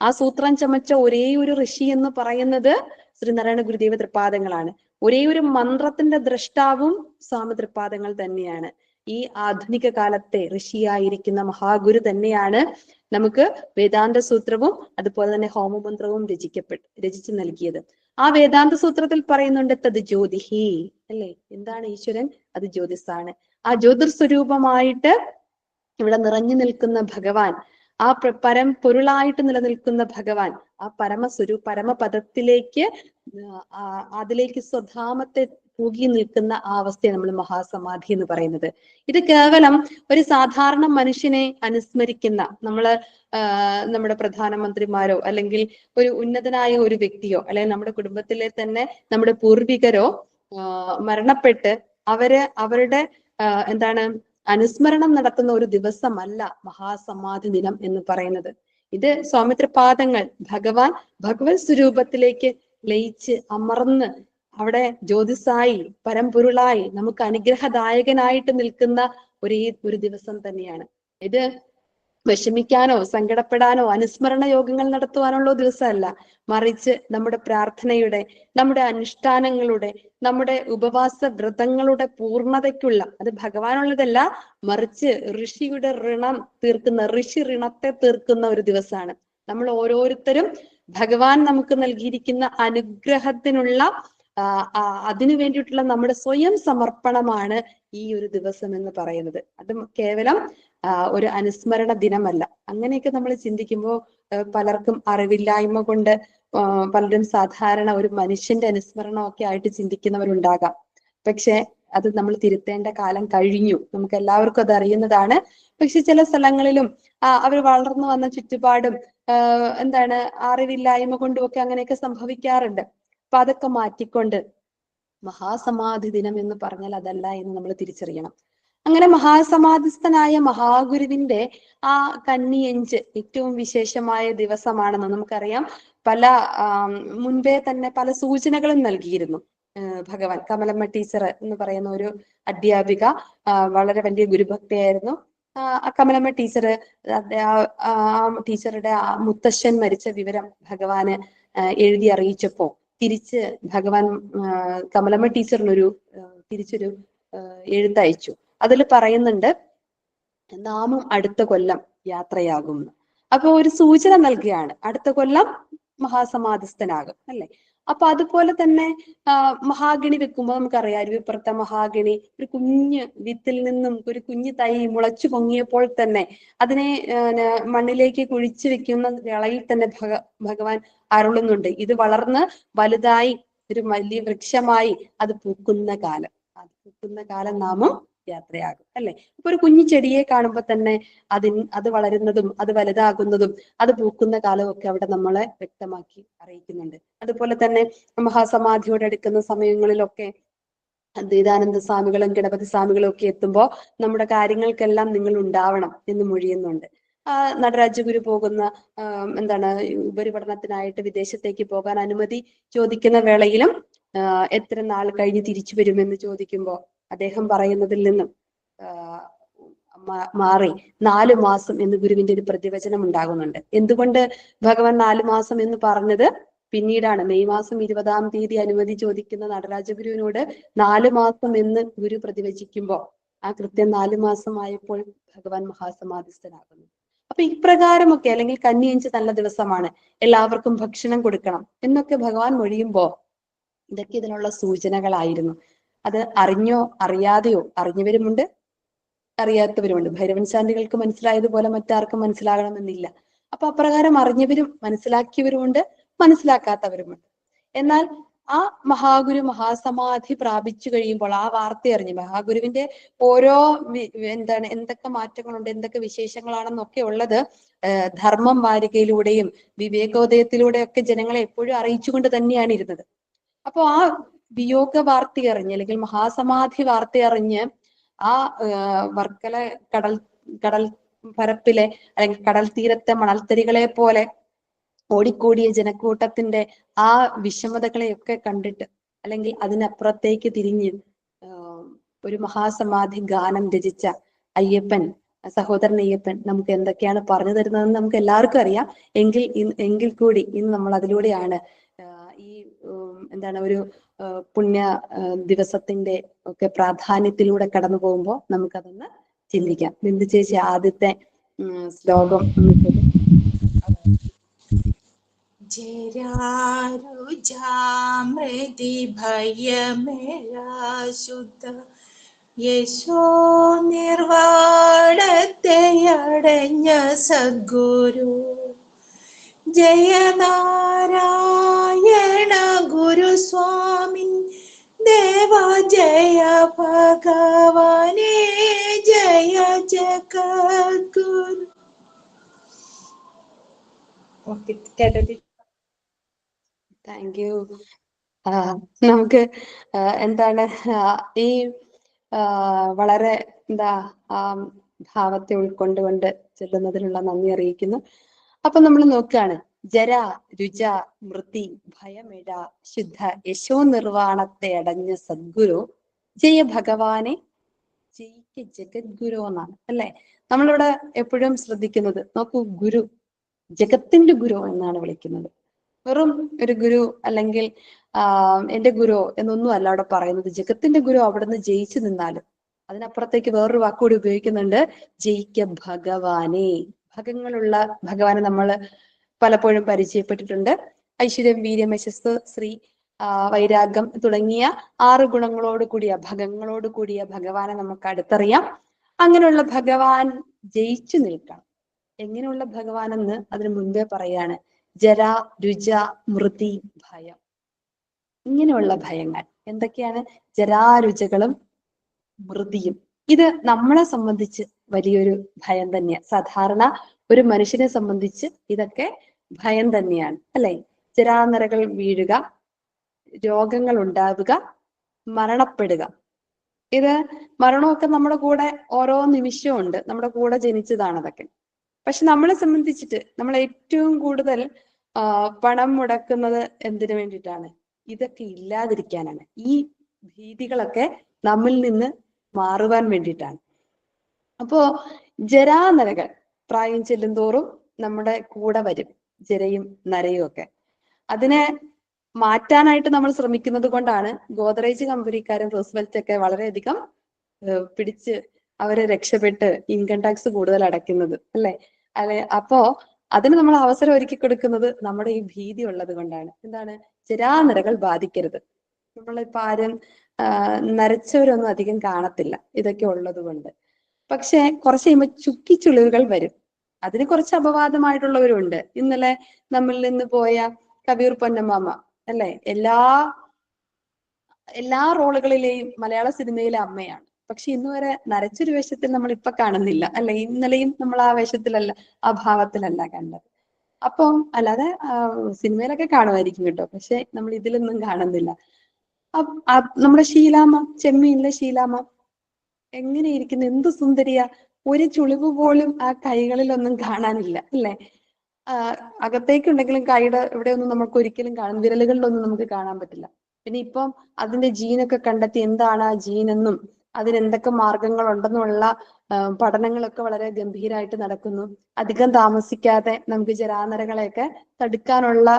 ആ സൂത്രം ചമച്ച ഒരേ ഒരു ഋഷി എന്ന് പറയുന്നത് ശ്രീനാരായണ ഗുരുദേവ തൃപ്പാദങ്ങളാണ്. ഒരേ ഒരു മന്ത്രത്തിന്റെ ദ്രഷ്ടാവും സ്വാമി തൃപ്പാദങ്ങൾ തന്നെയാണ്. ഈ ആധുനിക കാലത്തെ ഋഷിയായിരിക്കുന്ന മഹാഗുരു തന്നെയാണ് നമുക്ക് വേദാന്ത സൂത്രവും അതുപോലെ തന്നെ ഹോമമന്ത്രവും രചിച്ചു നൽകിയത്. ആ വേദാന്ത സൂത്രത്തിൽ പറയുന്നുണ്ട് തത് ജ്യോതിഹി, അല്ലെ? എന്താണ് ഈശ്വരൻ? അത് ജ്യോതിസാണ്. ആ ജ്യോതിർസ്വരൂപമായിട്ട് ഇവിടെ നിറഞ്ഞു നിൽക്കുന്ന ഭഗവാൻ, ആ പരമ്പൊരുളായിട്ട് നിലനിൽക്കുന്ന ഭഗവാൻ, ആ പരമപദത്തിലേക്ക് അതിലേക്ക് സ്വധാമത്തെ പൂകി നിൽക്കുന്ന ആ അവസ്ഥയെ നമ്മൾ മഹാസമാധി എന്ന് പറയുന്നത്. ഇത് കേവലം ഒരു സാധാരണ മനുഷ്യനെ അനുസ്മരിക്കുന്ന, നമ്മുടെ പ്രധാനമന്ത്രിമാരോ അല്ലെങ്കിൽ ഒരു ഉന്നതനായ ഒരു വ്യക്തിയോ അല്ലെങ്കിൽ നമ്മുടെ കുടുംബത്തിലെ തന്നെ നമ്മുടെ പൂർവികരോ മരണപ്പെട്ട് അവരുടെ അനുസ്മരണം നടത്തുന്ന ഒരു ദിവസമല്ല മഹാസമാധി ദിനം എന്ന് പറയുന്നത്. ഇത് സ്വാമി തൃപ്പാദങ്ങൾ ഭഗവത് സ്വരൂപത്തിലേക്ക് ലയിച്ച് അമർന്ന് അവിടെ ജ്യോതിസായി പരമ്പൊരുളായി നമുക്ക് അനുഗ്രഹദായകനായിട്ട് നിൽക്കുന്ന ഒരു ദിവസം തന്നെയാണ് ഇത്. വിഷമിക്കാനോ സങ്കടപ്പെടാനോ അനുസ്മരണ യോഗങ്ങൾ നടത്തുവാനുള്ള ദിവസമല്ല, മറിച്ച് നമ്മുടെ പ്രാർത്ഥനയുടെ, നമ്മുടെ അനുഷ്ഠാനങ്ങളുടെ, നമ്മുടെ ഉപവാസ വ്രതങ്ങളുടെ പൂർണ്ണതയ്ക്കുള്ള, അത് ഭഗവാനുള്ളതല്ല, മറിച്ച് ഋഷിയുടെ ഋഷി ഋണത്തെ തീർക്കുന്ന ഒരു ദിവസമാണ്. നമ്മൾ ഓരോരുത്തരും ഭഗവാൻ നമുക്ക് നൽകിയിരിക്കുന്ന അനുഗ്രഹത്തിനുള്ള അതിനു വേണ്ടിയിട്ടുള്ള നമ്മുടെ സ്വയം സമർപ്പണമാണ് ഈ ഒരു ദിവസം എന്ന് പറയുന്നത്. അത് കേവലം ഒരു അനുസ്മരണ ദിനമല്ല. അങ്ങനെയൊക്കെ നമ്മൾ ചിന്തിക്കുമ്പോൾ പലർക്കും അറിവില്ലായ്മ കൊണ്ട് പലരും സാധാരണ ഒരു മനുഷ്യന്റെ അനുസ്മരണമൊക്കെ ആയിട്ട് ചിന്തിക്കുന്നവരുണ്ടാകാം. പക്ഷെ അത് നമ്മൾ തിരുത്തേണ്ട കാലം കഴിഞ്ഞു. നമുക്ക് എല്ലാവർക്കും അത് അറിയുന്നതാണ്. പക്ഷെ ചില സ്ഥലങ്ങളിലും അവർ വളർന്നു വന്ന ചുറ്റുപാടും അറിവില്ലായ്മ കൊണ്ടും ഒക്കെ അങ്ങനെയൊക്കെ സംഭവിക്കാറുണ്ട്. അപ്പൊ അതൊക്കെ മാറ്റിക്കൊണ്ട് മഹാസമാധി ദിനം എന്ന് പറഞ്ഞാൽ അതല്ല എന്ന് നമ്മൾ തിരിച്ചറിയണം. അങ്ങനെ മഹാസമാധിസ്ഥനായ മഹാഗുരുവിന്റെ ആ കന്നിയഞ്ച് ഏറ്റവും വിശേഷമായ ദിവസമാണെന്ന് നമുക്കറിയാം. മുൻപേ തന്നെ പല സൂചനകളും നൽകിയിരുന്നു ഭഗവാൻ. കമലമ്മ ടീച്ചർ എന്ന് പറയുന്ന ഒരു അധ്യാപിക വളരെ വലിയ ഗുരുഭക്തിയായിരുന്നു. കമലമ്മ ടീച്ചർ ആ ടീച്ചറുടെ മുത്തശ്ശൻ മരിച്ച വിവരം ഭഗവാന് എഴുതി അറിയിച്ചപ്പോ തിരിച്ച് ഭഗവാൻ കമലമ്മ ടീച്ചറിനൊരു തിരിച്ചൊരു എഴുത്തയച്ചു. അതിൽ പറയുന്നുണ്ട്, നാമും അടുത്ത കൊല്ലം യാത്രയാകും. അപ്പൊ ഒരു സൂചന നൽകുകയാണ്, അടുത്ത കൊല്ലം മഹാസമാധിസ്ഥനാകും, അല്ലെ? അപ്പൊ അതുപോലെ തന്നെ മഹാഗണി വെക്കുമ്പോൾ നമുക്കറിയാം, അരുവിപ്പുറത്തെ മഹാഗണി ഒരു കുഞ്ഞ് വിത്തിൽ നിന്നും ഒരു കുഞ്ഞു തൈ മുളച്ചു പൊങ്ങിയപ്പോൾ തന്നെ അതിനെ മണ്ണിലേക്ക് കുഴിച്ചു വെക്കുന്ന വേളയിൽ തന്നെ ഭഗവാൻ അരുളുന്നുണ്ട്, ഇത് വളർന്ന് വലുതായി ഒരു വലിയ വൃക്ഷമായി അത് പൂക്കുന്ന കാലം നാമും യാത്രയാകും, അല്ലെ? ഇപ്പൊ ഒരു കുഞ്ഞു ചെടിയെ കാണുമ്പോൾ തന്നെ അത് വളരുന്നതും അത് വലുതാകുന്നതും അത് പൂക്കുന്ന കാലമൊക്കെ അവിടെ നമ്മളെ വ്യക്തമാക്കി അറിയിക്കുന്നുണ്ട്. അതുപോലെ തന്നെ മഹാസമാധിയോട് അടുക്കുന്ന സമയങ്ങളിലൊക്കെ അദ്വൈതാനന്ദ സ്വാമികളും ഗണപതി സ്വാമികളും ഒക്കെ എത്തുമ്പോൾ നമ്മുടെ കാര്യങ്ങൾക്കെല്ലാം നിങ്ങൾ ഉണ്ടാവണം എന്ന് മൊഴിയുന്നുണ്ട്. നടരാജഗുരു പോകുന്ന ഉപരിപഠനത്തിനായിട്ട് വിദേശത്തേക്ക് പോകാൻ അനുമതി ചോദിക്കുന്ന വേളയിലും എത്ര നാൾ കഴിഞ്ഞ് തിരിച്ചു വരുമെന്ന് ചോദിക്കുമ്പോൾ അദ്ദേഹം പറയുന്നതിൽ നിന്നും മാറി 4 മാസം എന്ന് ഗുരുവിന്റെ ഒരു പ്രതിവചനം ഉണ്ടാകുന്നുണ്ട്. എന്തുകൊണ്ട് ഭഗവാൻ 4 മാസം എന്ന് പറഞ്ഞത് പിന്നീടാണ്. മെയ് മാസം 20-ാം തീയതി അനുമതി ചോദിക്കുന്ന നടരാജഗുരുവിനോട് 4 മാസം എന്ന് ഗുരു പ്രതിവചിക്കുമ്പോൾ ആ കൃത്യം 4 മാസമായപ്പോൾ ഭഗവാൻ മഹാസമാധിസ്ഥനാകുന്നു. അപ്പൊ ഇപ്രകാരമൊക്കെ, അല്ലെങ്കിൽ കന്നിയഞ്ച് നല്ല ദിവസമാണ്, എല്ലാവർക്കും ഭക്ഷണം കൊടുക്കണം എന്നൊക്കെ ഭഗവാൻ മൊഴിയുമ്പോ ഇതൊക്കെ ഇതിനുള്ള സൂചനകളായിരുന്നു. അത് അറിഞ്ഞോ അറിയാതെയോ, അറിഞ്ഞവരുമുണ്ട് അറിയാത്തവരുമുണ്ട്. ഭൈരവൻ ശാന്തികൾക്ക് മനസ്സിലായതുപോലെ മറ്റാർക്കും മനസ്സിലാകണമെന്നില്ല. അപ്പൊ അപ്രകാരം അറിഞ്ഞവരും മനസ്സിലാക്കിയവരുമുണ്ട്, മനസ്സിലാക്കാത്തവരുമുണ്ട്. എന്നാൽ ആ മഹാഗുരു മഹാസമാധി പ്രാപിച്ചു കഴിയുമ്പോൾ ആ വാർത്ത അറിഞ്ഞു മഹാഗുരുവിന്റെ ഓരോ എന്തൊക്കെ മാറ്റങ്ങളുണ്ട്, എന്തൊക്കെ വിശേഷങ്ങളാണെന്നൊക്കെ ഉള്ളത് ധർമ്മം വാരികയിലൂടെയും വിവേകോദയത്തിലൂടെയൊക്കെ ജനങ്ങളെ എപ്പോഴും അറിയിച്ചുകൊണ്ട് തന്നെയാണ് ഇരുന്നത്. അപ്പൊ ആ വിയോഗ വാർത്ത അറിഞ്ഞ് അല്ലെങ്കിൽ മഹാസമാധി വാർത്ത അറിഞ്ഞ് ആ വർക്കല കടൽ പരപ്പിലെ അല്ലെങ്കിൽ കടൽ തീരത്തെ മണൽത്തരികളെ പോലെ ഓടിക്കൂടിയ ജനക്കൂട്ടത്തിന്റെ ആ വിഷമതകളെയൊക്കെ കണ്ടിട്ട് അല്ലെങ്കിൽ അതിനപ്പുറത്തേക്ക് തിരിഞ്ഞ് ഒരു മഹാസമാധി ഗാനം രചിച്ച അയ്യപ്പൻ, സഹോദരൻ അയ്യപ്പൻ നമുക്ക് എന്തൊക്കെയാണ് പറഞ്ഞു തരുന്നതെന്ന് നമുക്ക് എല്ലാവർക്കും അറിയാം. എങ്കിൽ കൂടി ഇന്ന് നമ്മൾ അതിലൂടെയാണ് ഈ ഒരു പുണ്യ ദിവസത്തിന്റെ ഒക്കെ പ്രാധാന്യത്തിലൂടെ കടന്നു പോകുമ്പോൾ നമുക്കതൊന്ന് ചിന്തിക്കാം. ബിന്ദു ചേച്ചി ആദ്യത്തെ ശ്ലോകം ജരാരുജാമൃതി ഭയമേഴ ശുദ്ധ യശോ നിർവാണത്തെ അടഞ്ഞ സദ്ഗുരു ജയനാരായണ ഗുരുസ്വാമി ദേവ ജയ ഭഗവാനേ ജയ ജഗദ്ഗുരു. Thank you. നമുക്ക് ഈ വളരെ ഭാവത്തെ ഉൾക്കൊണ്ടുകൊണ്ട് ചെല്ലുന്നതിനുള്ള നന്ദി അറിയിക്കുന്നു. അപ്പൊ നമ്മൾ നോക്കുകയാണ്, ജര രുച മൃതി ഭയമിഴ ശുദ്ധ യശോ നിർവാണത്തെ അടഞ്ഞ സദ്ഗുരു ജയ ഭഗവാനെ ജയിക്ക് ജഗദ്ഗുരു എന്നാണ് അല്ലെ. നമ്മളിവിടെ എപ്പോഴും ശ്രദ്ധിക്കുന്നത് നോക്കൂ, ഗുരു ജഗത്തിന്റെ ഗുരു എന്നാണ് വിളിക്കുന്നത്. വെറും ഒരു ഗുരു അല്ലെങ്കിൽ എന്റെ ഗുരു എന്നൊന്നും അല്ല അവിടെ പറയുന്നത്. ജഗത്തിന്റെ ഗുരു അവിടുന്ന് ജയിച്ചു നിന്നാലും അതിനപ്പുറത്തേക്ക് വേറൊരു വാക്കുകൂടി ഉപയോഗിക്കുന്നുണ്ട്, ജയിക്ക ഭഗവാനെ. ഭഗങ്ങളുള്ള ഭഗവാനെ നമ്മൾ പലപ്പോഴും പരിചയപ്പെട്ടിട്ടുണ്ട്. ഐശ്വര്യം, വീര്യം, യശസ്, ശ്രീ, വൈരാഗ്യം തുടങ്ങിയ 6 ഗുണങ്ങളോട് കൂടിയ ഭഗങ്ങളോട് കൂടിയ ഭഗവാനെ നമുക്ക് അടുത്തറിയാം. അങ്ങനെയുള്ള ഭഗവാൻ ജയിച്ചു നിൽക്കണം. എങ്ങനെയുള്ള ഭഗവാൻ എന്ന് അതിനു മുൻപേ പറയാണ്, ജര രുച മൃതി ഭയം. ഇങ്ങനെയുള്ള ഭയങ്ങൾ എന്തൊക്കെയാണ്? ജരാരുചകളും മൃതിയും. ഇത് നമ്മളെ സംബന്ധിച്ച് വലിയൊരു ഭയം തന്നെയാണ്. സാധാരണ ഒരു മനുഷ്യനെ സംബന്ധിച്ച് ഇതൊക്കെ ഭയം തന്നെയാണ് അല്ലെ. ജരാനരകൾ വീഴുക, രോഗങ്ങൾ ഉണ്ടാവുക, മരണപ്പെടുക. ഇത് മരണമൊക്കെ നമ്മുടെ കൂടെ ഓരോ നിമിഷവും ഉണ്ട്, നമ്മുടെ കൂടെ ജനിച്ചതാണ് അതൊക്കെ. പക്ഷെ നമ്മളെ സംബന്ധിച്ചിട്ട് നമ്മൾ ഏറ്റവും കൂടുതൽ പണം മുടക്കുന്നത് എന്തിനു വേണ്ടിയിട്ടാണ്? ഇതൊക്കെ ഇല്ലാതിരിക്കാനാണ്. ഈ ഭീതികളൊക്കെ നമ്മിൽ നിന്ന് മാറുവാൻ വേണ്ടിയിട്ടാണ്. അപ്പോ ജരാനരകൾ പ്രായം ചെല്ലുന്തോറും നമ്മുടെ കൂടെ വരും, ജരയും നരയും ഒക്കെ. അതിനെ മാറ്റാനായിട്ട് നമ്മൾ ശ്രമിക്കുന്നത് കൊണ്ടാണ് ഗോദ്രേജ് കമ്പനിക്കാരും റൂസ്വെൽറ്റ് ഒക്കെ വളരെയധികം പിടിച്ച് അവരെ രക്ഷപ്പെട്ട് ഇൻകം ടാക്സ് കൂടുതൽ അടയ്ക്കുന്നത് അല്ലെ. അപ്പോ അതിന് നമ്മൾ അവസരം ഒരുക്കി കൊടുക്കുന്നത് നമ്മുടെ ഈ ഭീതി ഉള്ളത് കൊണ്ടാണ്. ജരാനരകൾ ബാധിക്കരുത്. നമ്മളിപ്പോ ആരും നരച്ചവരൊന്നും അധികം കാണത്തില്ല ഇതൊക്കെ ഉള്ളത് കൊണ്ട്. പക്ഷെ കുറച്ച് കഴിയുമ്പോൾ ചുക്കിച്ചുളിവുകൾ വരും. അതിന് കുറച്ച് അപവാദമായിട്ടുള്ളവരുണ്ട്. ഇന്നലെ നമ്മിൽ നിന്ന് പോയ കബീർ പൊന്നമ്മാമ അല്ലെ, എല്ലാ റോളുകളിലെയും മലയാള സിനിമയിലെ അമ്മയാണ്. പക്ഷെ ഇന്ന് വരെ നരച്ചൊരു വേഷത്തിൽ നമ്മൾ ഇപ്പൊ കാണുന്നില്ല അല്ലെ. ഇന്നലെയും നമ്മൾ ആ വേഷത്തിലല്ല, ആ ഭാവത്തിലല്ല കണ്ടത്. അപ്പം അല്ലാതെ സിനിമയിലൊക്കെ കാണുമായിരിക്കും കേട്ടോ, പക്ഷെ നമ്മൾ ഇതിലൊന്നും കാണുന്നില്ല. നമ്മുടെ ഷീലാമ്മ, ചെമ്മീനിലെ ഷീലാമ്മ എങ്ങനെയിരിക്കുന്നു, എന്ത് സുന്ദരിയാ. ഒരു ചുളിവ് പോലും ആ കൈകളിലൊന്നും കാണാനില്ല അല്ലെ. അകത്തേക്കുണ്ടെങ്കിലും കൈയുടെ ഇവിടെയൊന്നും നമുക്ക് ഒരിക്കലും വിരലുകളിലൊന്നും നമുക്ക് കാണാൻ പറ്റില്ല. പിന്നെ ഇപ്പം അതിന്റെ ജീനൊക്കെ കണ്ടെത്തി എന്താണ് ആ ജീനെന്നും അതിനെന്തൊക്കെ മാർഗങ്ങൾ ഉണ്ടെന്നുള്ള പഠനങ്ങളൊക്കെ വളരെ ഗംഭീരമായിട്ട് നടക്കുന്നു. അധികം താമസിക്കാതെ നമുക്ക് ജരാനരകളെയൊക്കെ തടുക്കാനുള്ള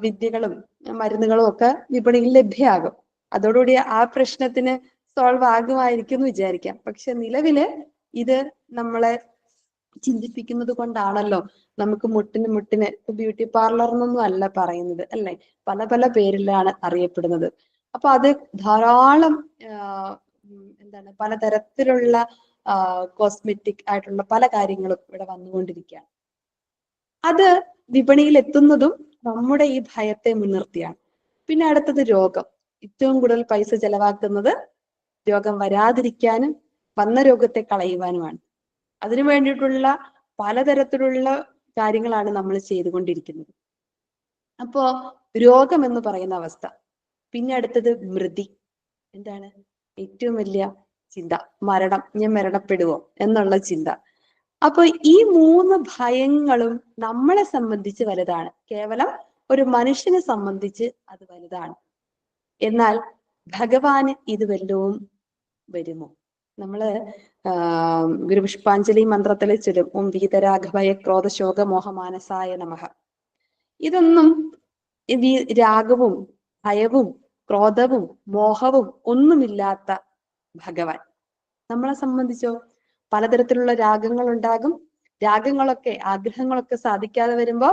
വിദ്യകളും മരുന്നുകളും ഒക്കെ വിപണിയിൽ ലഭ്യമാകും. അതോടുകൂടി ആ പ്രശ്നത്തിന് സോൾവ് ആകുമായിരിക്കും എന്ന് വിചാരിക്കാം. പക്ഷെ നിലവില് ഇത് നമ്മളെ ചിന്തിപ്പിക്കുന്നത് കൊണ്ടാണല്ലോ നമുക്ക് മുട്ടിന് ബ്യൂട്ടി പാർലർ എന്നൊന്നും അല്ല പറയുന്നത് അല്ലെ, പല പല പേരിലാണ് അറിയപ്പെടുന്നത്. അപ്പൊ അത് ധാരാളം പലതരത്തിലുള്ള കോസ്മെറ്റിക് ആയിട്ടുള്ള പല കാര്യങ്ങളും ഇവിടെ വന്നുകൊണ്ടിരിക്കുകയാണ്. അത് വിപണിയിൽ എത്തുന്നതും നമ്മുടെ ഈ ഭയത്തെ മുൻനിർത്തിയാണ്. പിന്നെ അടുത്തത് രോഗം. ഏറ്റവും കൂടുതൽ പൈസ ചെലവാക്കുന്നത് രോഗം വരാതിരിക്കാനും വന്ന രോഗത്തെ കളയുവാനുമാണ്. അതിനു വേണ്ടിയിട്ടുള്ള പലതരത്തിലുള്ള കാര്യങ്ങളാണ് നമ്മൾ ചെയ്തുകൊണ്ടിരിക്കുന്നത്. അപ്പോ രോഗം എന്ന് പറയുന്ന അവസ്ഥ. പിന്നെ അടുത്തത് മൃതി. എന്താണ്? ഏറ്റവും വലിയ ചിന്ത, മരണം. ഞാൻ മരണപ്പെടുവോ എന്നുള്ള ചിന്ത. അപ്പൊ ഈ 3 ഭയങ്ങളും നമ്മളെ സംബന്ധിച്ച് വലുതാണ്. കേവലം ഒരു മനുഷ്യനെ സംബന്ധിച്ച് അത് വലുതാണ്. എന്നാൽ ഭഗവാന് ഇത് വല്ലതും വരുമോ? നമ്മള് ഗുരുപുഷ്പാഞ്ജലി മന്ത്രത്തില് ചൊല്ലും, ഓം വീതരാഘഭയ ക്രോധ ശോക മോഹമാനസായ നമഃ. ഇതൊന്നും രാഗവും ഭയവും ക്രോധവും മോഹവും ഒന്നുമില്ലാത്ത ഭഗവാൻ. നമ്മളെ സംബന്ധിച്ചോ പലതരത്തിലുള്ള രാഗങ്ങൾ ഉണ്ടാകും. രാഗങ്ങളൊക്കെ, ആഗ്രഹങ്ങളൊക്കെ സാധിക്കാതെ വരുമ്പോ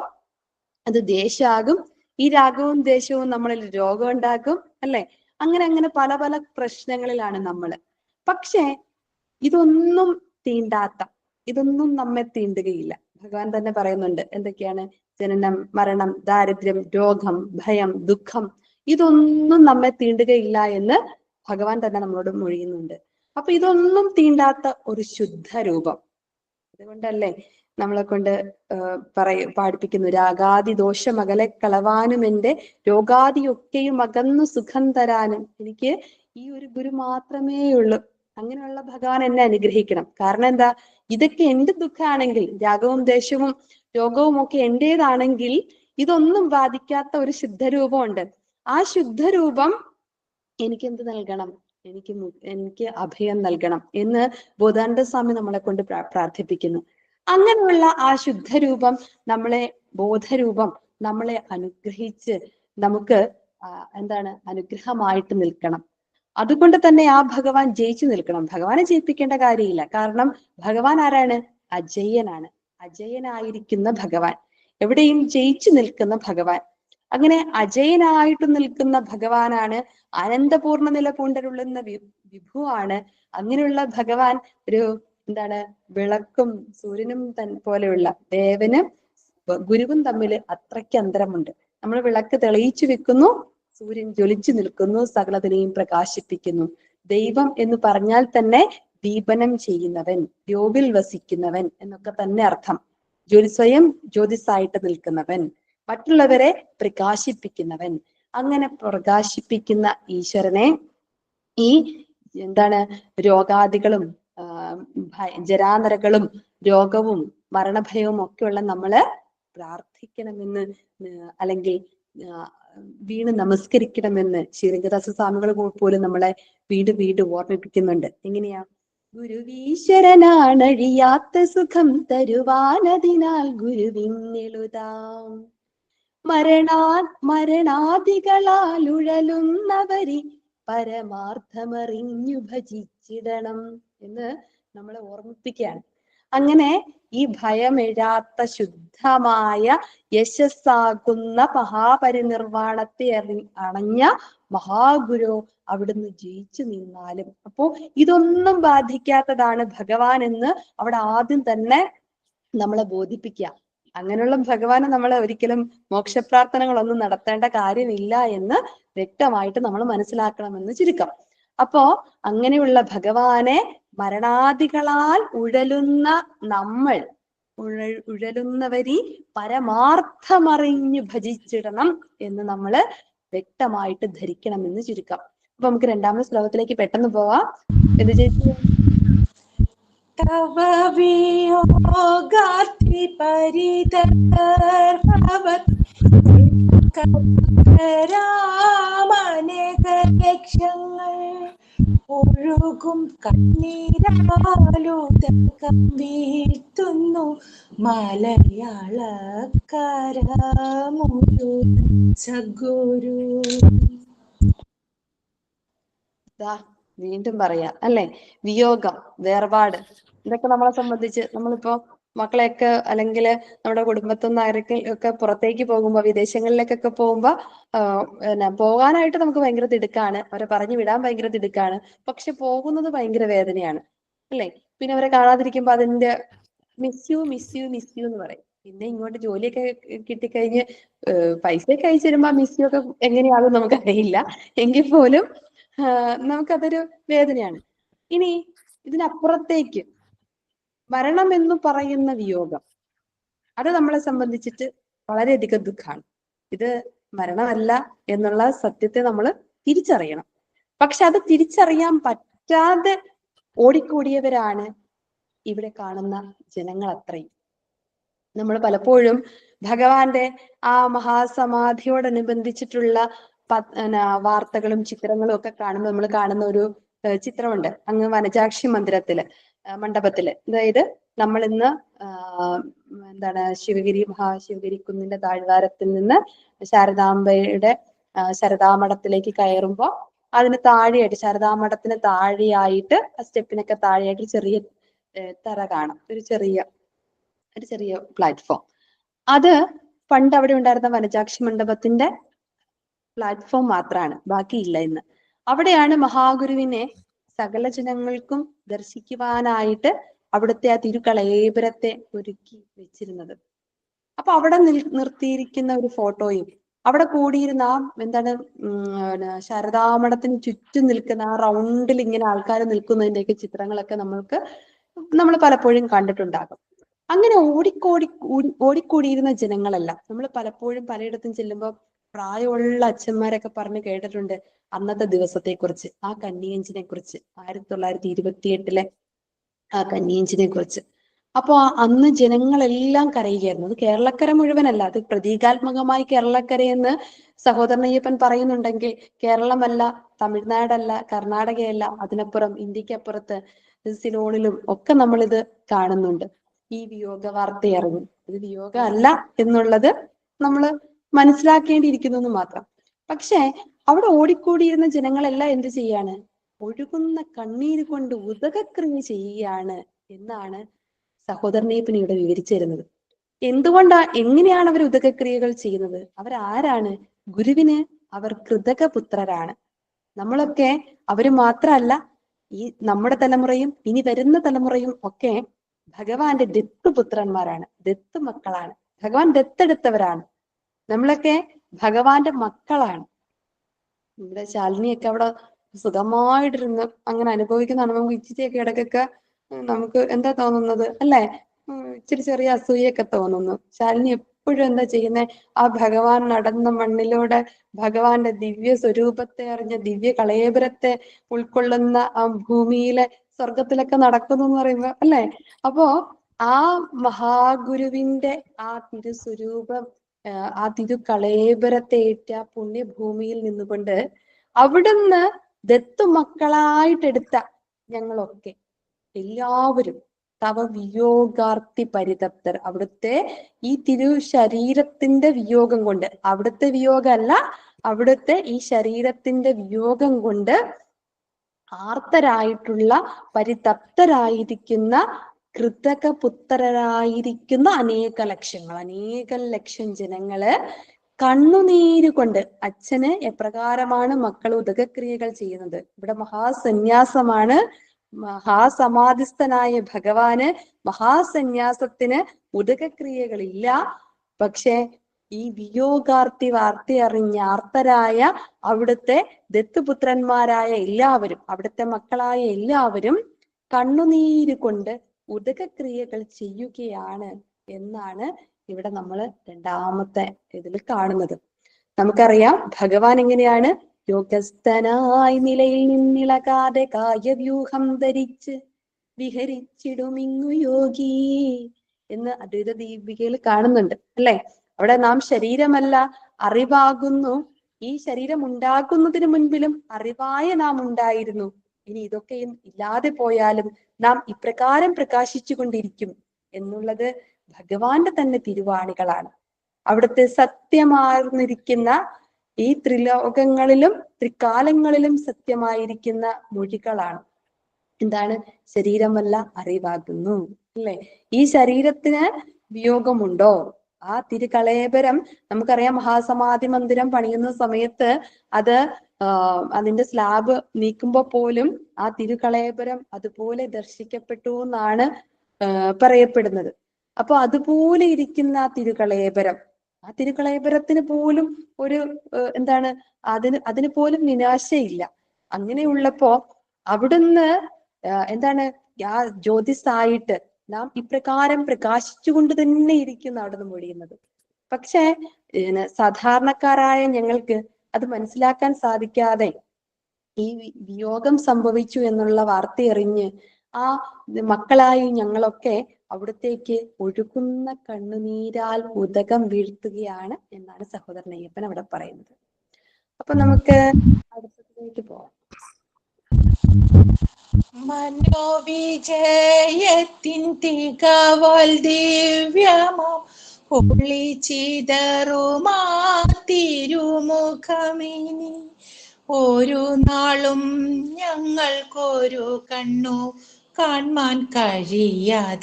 അത് ദേഷ്യമാകും. ഈ രാഗവും ദേഷ്യവും നമ്മളിൽ രോഗം ഉണ്ടാക്കും, അല്ലെ? അങ്ങനെ അങ്ങനെ പല പല പ്രശ്നങ്ങളിലാണ് നമ്മള്. പക്ഷേ ഇതൊന്നും തീണ്ടാത്ത, ഇതൊന്നും നമ്മെ തീണ്ടുകയില്ല. ഭഗവാൻ തന്നെ പറയുന്നുണ്ട്. എന്തൊക്കെയാണ്? ജനനം, മരണം, ദാരിദ്ര്യം, രോഗം, ഭയം, ദുഃഖം, ഇതൊന്നും നമ്മെ തീണ്ടുകയില്ല എന്ന് ഭഗവാൻ തന്നെ നമ്മളോട് മൊഴിയുന്നുണ്ട്. അപ്പൊ ഇതൊന്നും തീണ്ടാത്ത ഒരു ശുദ്ധ രൂപം. അതുകൊണ്ടല്ലേ നമ്മളെ കൊണ്ട് പാടിപ്പിക്കുന്നു, രാഗാദി ദോഷമകലെ കളവാനും എന്റെ രോഗാദിയൊക്കെയും അകന്നു സുഖം തരാനും. എനിക്ക് ഈ ഒരു ഗുരു മാത്രമേ ഉള്ളൂ. അങ്ങനെയുള്ള ഭഗവാൻ എന്നെ അനുഗ്രഹിക്കണം. കാരണം എന്താ? ഇതൊക്കെ എന്റെ ദുഃഖമാണെങ്കിൽ, രാഗവും ദേശവും രോഗവും ഒക്കെ എന്റേതാണെങ്കിൽ ഇതൊന്നും ബാധിക്കാത്ത ഒരു ശുദ്ധരൂപമുണ്ട്. ആ ശുദ്ധരൂപം എനിക്ക് എന്ത് നൽകണം? എനിക്ക് അഭയം നൽകണം എന്ന് ബോധാനന്ദ സ്വാമി നമ്മളെ കൊണ്ട് പ്രാർത്ഥിപ്പിക്കുന്നു. അങ്ങനെയുള്ള ആ ശുദ്ധരൂപം നമ്മളെ, ബോധരൂപം നമ്മളെ അനുഗ്രഹിച്ച് നമുക്ക് എന്താണ്, അനുഗ്രഹമായിട്ട് നിൽക്കണം. അതുകൊണ്ട് തന്നെ ആ ഭഗവാൻ ജയിച്ചു നിൽക്കണം. ഭഗവാനെ ജയിപ്പിക്കേണ്ട കാര്യമില്ല. കാരണം ഭഗവാൻ ആരാണ്? അജയ്യനാണ്. അജയനായിരിക്കുന്ന ഭഗവാൻ, എവിടെയും ജയിച്ചു നിൽക്കുന്ന ഭഗവാൻ. അങ്ങനെ അജയനായിട്ട് നിൽക്കുന്ന ഭഗവാനാണ്. ആനന്ദപൂർണ്ണ നില പൂണ്ടരുള്ളുന്ന വിഭുവാണ്. അങ്ങനെയുള്ള ഭഗവാൻ ഒരു എന്താണ്, വിളക്കും സൂര്യനും പോലെയുള്ള ദേവനും ഗുരുവും തമ്മിൽ അത്രയ്ക്ക് അന്തരമുണ്ട്. നമ്മൾ വിളക്ക് തെളിയിച്ചു വെക്കുന്നു, സൂര്യൻ ജ്വലിച്ചു നിൽക്കുന്നു, സകലതിനെയും പ്രകാശിപ്പിക്കുന്നു. ദൈവം എന്ന് പറഞ്ഞാൽ തന്നെ ദീപനം ചെയ്യുന്നവൻ, ദ്യോവിൽ വസിക്കുന്നവൻ എന്നൊക്കെ തന്നെ അർത്ഥം. സ്വയം ജ്യോതിസായിട്ട് നിൽക്കുന്നവൻ, മറ്റുള്ളവരെ പ്രകാശിപ്പിക്കുന്നവൻ. അങ്ങനെ പ്രകാശിപ്പിക്കുന്ന ഈശ്വരനെ ഈ എന്താണ്, രോഗാദികളും ജരാനരകളും രോഗവും മരണഭയവും ഒക്കെയുള്ള നമ്മള് പ്രാർത്ഥിക്കണമെന്ന്, അല്ലെങ്കിൽ വീണ് നമസ്കരിക്കണമെന്ന് ശ്രീരംഗദാസ സ്വാമികൾ പോലും നമ്മളെ വീണ്ടും ഓർമ്മിപ്പിക്കുന്നുണ്ട്. എങ്ങനെയാ? ഗുരുവീശ്വരനാണഴിയാത്ത സുഖം തരുവാനതിനാൽ ഗുരുവിന്നെഴുതാം, മരണാദികളാൽ ഉഴലുന്നവരി പരമാർത്ഥമറിഞ്ഞു ഭജിച്ചിടണം എന്ന് നമ്മളെ ഓർമ്മിപ്പിക്കുകയാണ്. അങ്ങനെ ഈ ഭയമിഴാത്ത ശുദ്ധമായ യശസ്സാകുന്ന മഹാപരിനിർവാണത്തെ അണഞ്ഞ മഹാഗുരു അവിടുന്ന് ജയിച്ചു നിന്നാലും, അപ്പോ ഇതൊന്നും ബാധിക്കാത്തതാണ് ഭഗവാൻ എന്ന് അവിടെ ആദ്യം തന്നെ നമ്മളെ ബോധിപ്പിക്കുക. അങ്ങനെയുള്ള ഭഗവാനെ നമ്മൾ ഒരിക്കലും മോക്ഷപ്രാർത്ഥനകളൊന്നും നടത്തേണ്ട കാര്യമില്ല എന്ന് വ്യക്തമായിട്ട് നമ്മൾ മനസ്സിലാക്കണമെന്ന് ചുരുക്കം. അപ്പോ അങ്ങനെയുള്ള ഭഗവാനെ മരണാദികളാൽ ഉഴലുന്ന നമ്മൾ, ഉഴലുന്നവരി പരമാർത്ഥമറിഞ്ഞു ഭജിച്ചിടണം എന്ന് നമ്മൾ വ്യക്തമായിട്ട് ധരിക്കണമെന്ന് ചുരുക്കം. അപ്പൊ നമുക്ക് രണ്ടാമത്തെ ശ്ലോകത്തിലേക്ക് പെട്ടെന്ന് പോവാം. എന്ത് ചേച്ചി? തവ വിയോഗാർത്തി പരിതർഭവത് രാമനേക ലക്ഷ്യങ്ങൾ ഒഴുകും കണ്ണീരാലുദകം വീഴ്ത്തുന്നു മലയാളക്കര സദ്ഗുരു. വീണ്ടും പറയാം അല്ലെ? വിയോഗം, വേർപാട്, ഇതൊക്കെ നമ്മളെ സംബന്ധിച്ച്, നമ്മളിപ്പോ മക്കളെയൊക്കെ അല്ലെങ്കിൽ നമ്മുടെ കുടുംബത്തിൽ നിന്ന് ആരൊക്കെ പുറത്തേക്ക് പോകുമ്പോ, വിദേശങ്ങളിലേക്കൊക്കെ പോകുമ്പോ പോകാനായിട്ട് നമുക്ക് ഭയങ്കര തിടുക്കാണ്, അവരെ പറഞ്ഞു വിടാൻ ഭയങ്കര തിടുക്കാണ്. പക്ഷെ പോകുന്നത് ഭയങ്കര വേദനയാണ്, അല്ലെ? പിന്നെ അവരെ കാണാതിരിക്കുമ്പോ അതിന്റെ മിസ് യു എന്ന് പറയും. പിന്നെ ഇങ്ങോട്ട് ജോലിയൊക്കെ കിട്ടിക്കഴിഞ്ഞ് പൈസയൊക്കെ അയച്ചു തരുമ്പോ മിസ്സിംഗ് ഒക്കെ എങ്ങനെയാകും നമുക്കറിയില്ല. എങ്കിൽ പോലും നമുക്കതൊരു വേദനയാണ്. ഇനി ഇതിനപ്പുറത്തേക്ക് മരണം എന്ന് പറയുന്ന വിയോഗം, അത് നമ്മളെ സംബന്ധിച്ചിട്ട് വളരെയധികം ദുഃഖമാണ്. ഇത് മരണമല്ല എന്നുള്ള സത്യത്തെ നമ്മൾ തിരിച്ചറിയണം. പക്ഷെ അത് തിരിച്ചറിയാൻ പറ്റാതെ ഓടിക്കൂടിയവരാണ് ഇവിടെ കാണുന്ന ജനങ്ങൾ അത്രയും. നമ്മൾ പലപ്പോഴും ഭഗവാന്റെ ആ മഹാസമാധിയോടനുബന്ധിച്ചിട്ടുള്ള വാർത്തകളും ചിത്രങ്ങളും ഒക്കെ കാണുമ്പോൾ നമ്മൾ കാണുന്ന ഒരു ചിത്രമുണ്ട് അങ്ങ് വനജാക്ഷി മണ്ഡപത്തില്. അതായത് നമ്മൾ ഇന്ന് എന്താണ് മഹാശിവഗിരി കുന്നിന്റെ താഴ്വാരത്തിൽ നിന്ന് ശാരദാംബയുടെ ശാരദാമഠത്തിലേക്ക് കയറുമ്പോ അതിന് താഴെയായിട്ട്, ശാരദാമഠത്തിന് താഴെയായിട്ട്, ആ സ്റ്റെപ്പിനൊക്കെ താഴെയായിട്ട് ചെറിയ തറ കാണാം, ഒരു ചെറിയ പ്ലാറ്റ്ഫോം. അത് പണ്ട് അവിടെ ഉണ്ടായിരുന്ന വനജാക്ഷി മണ്ഡപത്തിന്റെ പ്ലാറ്റ്ഫോം മാത്രമാണ്, ബാക്കിയില്ല ഇന്ന്. അവിടെയാണ് മഹാഗുരുവിനെ സകല ജനങ്ങൾക്കും ദർശിക്കുവാനായിട്ട് അവിടുത്തെ ആ തിരുകളേബരത്തെ ഒരുക്കി വെച്ചിരുന്നത്. അപ്പൊ അവിടെ നിർത്തിയിരിക്കുന്ന ഒരു ഫോട്ടോയും അവിടെ കൂടിയിരുന്ന ആ എന്താണ് ശാരദാമഠത്തിന് ചുറ്റും നിൽക്കുന്ന ആ റൗണ്ടിൽ ഇങ്ങനെ ആൾക്കാർ നിൽക്കുന്നതിന്റെയൊക്കെ ചിത്രങ്ങളൊക്കെ നമ്മൾ പലപ്പോഴും കണ്ടിട്ടുണ്ടാകും. അങ്ങനെ ഓടിക്കൂടിയിരുന്ന ജനങ്ങളല്ല. നമ്മൾ പലപ്പോഴും പലയിടത്തും ചെല്ലുമ്പോൾ പ്രായമുള്ള അച്ഛന്മാരൊക്കെ പറഞ്ഞു കേട്ടിട്ടുണ്ട് അന്നത്തെ ദിവസത്തെ കുറിച്ച്, ആ കന്നിയഞ്ചിനെ കുറിച്ച്, 1928 ആ കന്നിയഞ്ചിനെ കുറിച്ച്. അപ്പൊ അന്ന് ജനങ്ങളെല്ലാം കരയുകയായിരുന്നു. അത് കേരളക്കര മുഴുവനല്ല, അത് പ്രതീകാത്മകമായി കേരളക്കരയെന്ന് സഹോദരൻ അയ്യപ്പൻ പറയുന്നുണ്ടെങ്കിൽ കേരളമല്ല, തമിഴ്നാടല്ല, കർണാടകയല്ല, അതിനപ്പുറം ഇന്ത്യക്കപ്പുറത്ത് സിലോണിലും ഒക്കെ നമ്മളിത് കാണുന്നുണ്ട്. ഈ വിയോഗ വാർത്ത ഇറങ്ങി. ഇത് വിയോഗം അല്ല എന്നുള്ളത് നമ്മൾ മനസ്സിലാക്കേണ്ടിയിരിക്കുന്നു മാത്രം. പക്ഷെ അവിടെ ഓടിക്കൂടിയിരുന്ന ജനങ്ങളെല്ലാം എന്ത് ചെയ്യാണ്? ഒഴുകുന്ന കണ്ണീര് കൊണ്ട് ഉദകക്രിയ ചെയ്യുകയാണ് എന്നാണ് സഹോദരനെയപ്പൻ ഇവിടെ വിവരിച്ചു തരുന്നത്. എങ്ങനെയാണ് അവർ ഉദകക്രിയകൾ ചെയ്യുന്നത്? അവരാരാണ്? ഗുരുവിന് അവർ കൃതകപുത്രരാണ്. നമ്മളൊക്കെ അവര് മാത്രമല്ല, ഈ നമ്മുടെ തലമുറയും ഇനി വരുന്ന തലമുറയും ഒക്കെ ഭഗവാന്റെ ദത്തുപുത്രന്മാരാണ്, ദത്ത് മക്കളാണ്. ഭഗവാൻ ദത്തെടുത്തവരാണ്. നമ്മളൊക്കെ ഭഗവാന്റെ മക്കളാണ്. ഇവിടെ ശാലിനിയൊക്കെ അവിടെ സുഖമായിട്ടിരുന്ന് അങ്ങനെ അനുഭവിക്കുന്നതാണ്. നമുക്ക് ഇച്ചിരിയൊക്കെ ഇടയ്ക്കൊക്കെ നമുക്ക് എന്താ തോന്നുന്നത് അല്ലേ? ഇച്ചിരി ചെറിയ അസൂയൊക്കെ തോന്നുന്നു. ശാലിനി എപ്പോഴും എന്താ ചെയ്യുന്നത്? ആ ഭഗവാൻ നടന്ന മണ്ണിലൂടെ ഭഗവാന്റെ ദിവ്യ സ്വരൂപത്തെ അറിഞ്ഞ ദിവ്യ കളേബരത്തെ ഉൾക്കൊള്ളുന്ന ആ ഭൂമിയിലെ സ്വർഗത്തിലൊക്കെ നടക്കുന്നു എന്ന് പറയുമ്പോ അല്ലേ? അപ്പോ ആ മഹാഗുരുവിന്റെ ആ തിരുസ്വരൂപം, ആ തിരുകളേബരത്തെ ഏറ്റ പുണ്യഭൂമിയിൽ നിന്നുകൊണ്ട് അവിടുന്ന് ദത്തുമക്കളായിട്ടെടുത്ത ഞങ്ങളൊക്കെ എല്ലാവരും തവ വിയോഗാർത്തി പരിതപ്തർ. അവിടുത്തെ ഈ ശരീരത്തിന്റെ വിയോഗം കൊണ്ട്, അവിടുത്തെ വിയോഗമല്ല, അവിടുത്തെ ഈ ശരീരത്തിന്റെ വിയോഗം കൊണ്ട് ആർത്തരായിട്ടുള്ള പരിതപ്തരായിരിക്കുന്ന കൃതകപുത്രരായിരിക്കുന്ന അനേകം ലക്ഷം ജനങ്ങള് കണ്ണുനീര് കൊണ്ട്, അച്ഛന് എപ്രകാരമാണ് മക്കൾ ഉദകക്രിയകൾ ചെയ്യുന്നത്, ഇവിടെ മഹാസന്യാസമാണ്, മഹാസമാധിസ്ഥനായ ഭഗവാന് മഹാസന്യാസത്തിന് ഉദകക്രിയകളില്ല. പക്ഷെ ഈ വിയോഗാർത്തി വാർത്തയറിഞ്ഞ ആർത്തരായ അവിടുത്തെ ദത്തുപുത്രന്മാരായ എല്ലാവരും, അവിടുത്തെ മക്കളായ എല്ലാവരും കണ്ണുനീര് കൊണ്ട് ഉദകക്രിയകൾ ചെയ്യുകയാണ് എന്നാണ് ഇവിടെ നമ്മൾ രണ്ടാമത്തെ ഇതിൽ കാണുന്നത്. നമുക്കറിയാം ഭഗവാൻ എങ്ങനെയാണ്? യോഗസ്ഥനായി നിലയിൽ നിന്നിളകാതെ കായവ്യൂഹം ധരിച്ച് വിഹരിച്ചിടുമിങ്ങു യോഗി എന്ന് അദ്വൈത ദീപികയിൽ കാണുന്നുണ്ട് അല്ലെ? അവിടെ നാം ശരീരമല്ല അറിവാകുന്നു, ഈ ശരീരം ഉണ്ടാക്കുന്നതിന് മുൻപിലും അറിവായ നാം ഉണ്ടായിരുന്നു. ഇനി ഇതൊക്കെയും ഇല്ലാതെ പോയാലും നാം ഇപ്രകാരം പ്രകാശിച്ചു കൊണ്ടിരിക്കും എന്നുള്ളത് ഭഗവാന്റെ തന്നെ തിരുവാണികളാണ്. അവിടുത്തെ സത്യമാർന്നിരിക്കുന്ന ഈ ത്രിലോകങ്ങളിലും ത്രികാലങ്ങളിലും സത്യമായിരിക്കുന്ന മൊഴികളാണ്. എന്താണ്? ശരീരമല്ല അറിവാകുന്നു അല്ലെ? ഈ ശരീരത്തിന് വിയോഗമുണ്ടോ? ആ തിരുകളേബരം നമുക്കറിയാം. മഹാസമാധി മന്ദിരം പണിയുന്ന സമയത്ത് അതിന്റെ സ്ലാബ് നീക്കുമ്പോ പോലും ആ തിരുകളേബരം അതുപോലെ ദർശിക്കപ്പെട്ടു എന്നാണ് പറയപ്പെടുന്നത്. അപ്പൊ അതുപോലെ ഇരിക്കുന്ന ആ തിരുകളേബരം, ആ തിരുകളേബരത്തിന് പോലും ഒരു എന്താണ്, അതിന് പോലും വിനാശയില്ല. അങ്ങനെയുള്ളപ്പോ അവിടുന്ന് എന്താണ്, ആ ജ്യോതിസായിട്ട് നാം ഇപ്രകാരം പ്രകാശിച്ചുകൊണ്ട് തന്നെ ഇരിക്കുന്ന അവിടുന്ന് മൊഴിയുന്നത്. പക്ഷെ സാധാരണക്കാരായ ഞങ്ങൾക്ക് അത് മനസ്സിലാക്കാൻ സാധിക്കാതെ ഈ വിയോഗം സംഭവിച്ചു എന്നുള്ള വാർത്തയറിഞ്ഞ് ആ മക്കളായി ഞങ്ങളൊക്കെ അവിടത്തേക്ക് ഒഴുകുന്ന കണ്ണുനീരാൽ ഉദകം വീഴ്ത്തുകയാണ് എന്നാണ് സഹോദരൻ അയ്യപ്പൻ അവിടെ പറയുന്നത്. അപ്പൊ നമുക്ക് അടുത്തതിലേക്ക് പോവാം. മനോവിജയത്തിൻ തികവൽ ദിവ്യമാം ഒളി ചിതറുമാ തിരുമുഖമിനി ഒരു നാളും ഞങ്ങൾക്കൊരു കണ്ണു കാൺമാൻ കഴിയാതായല്ലോ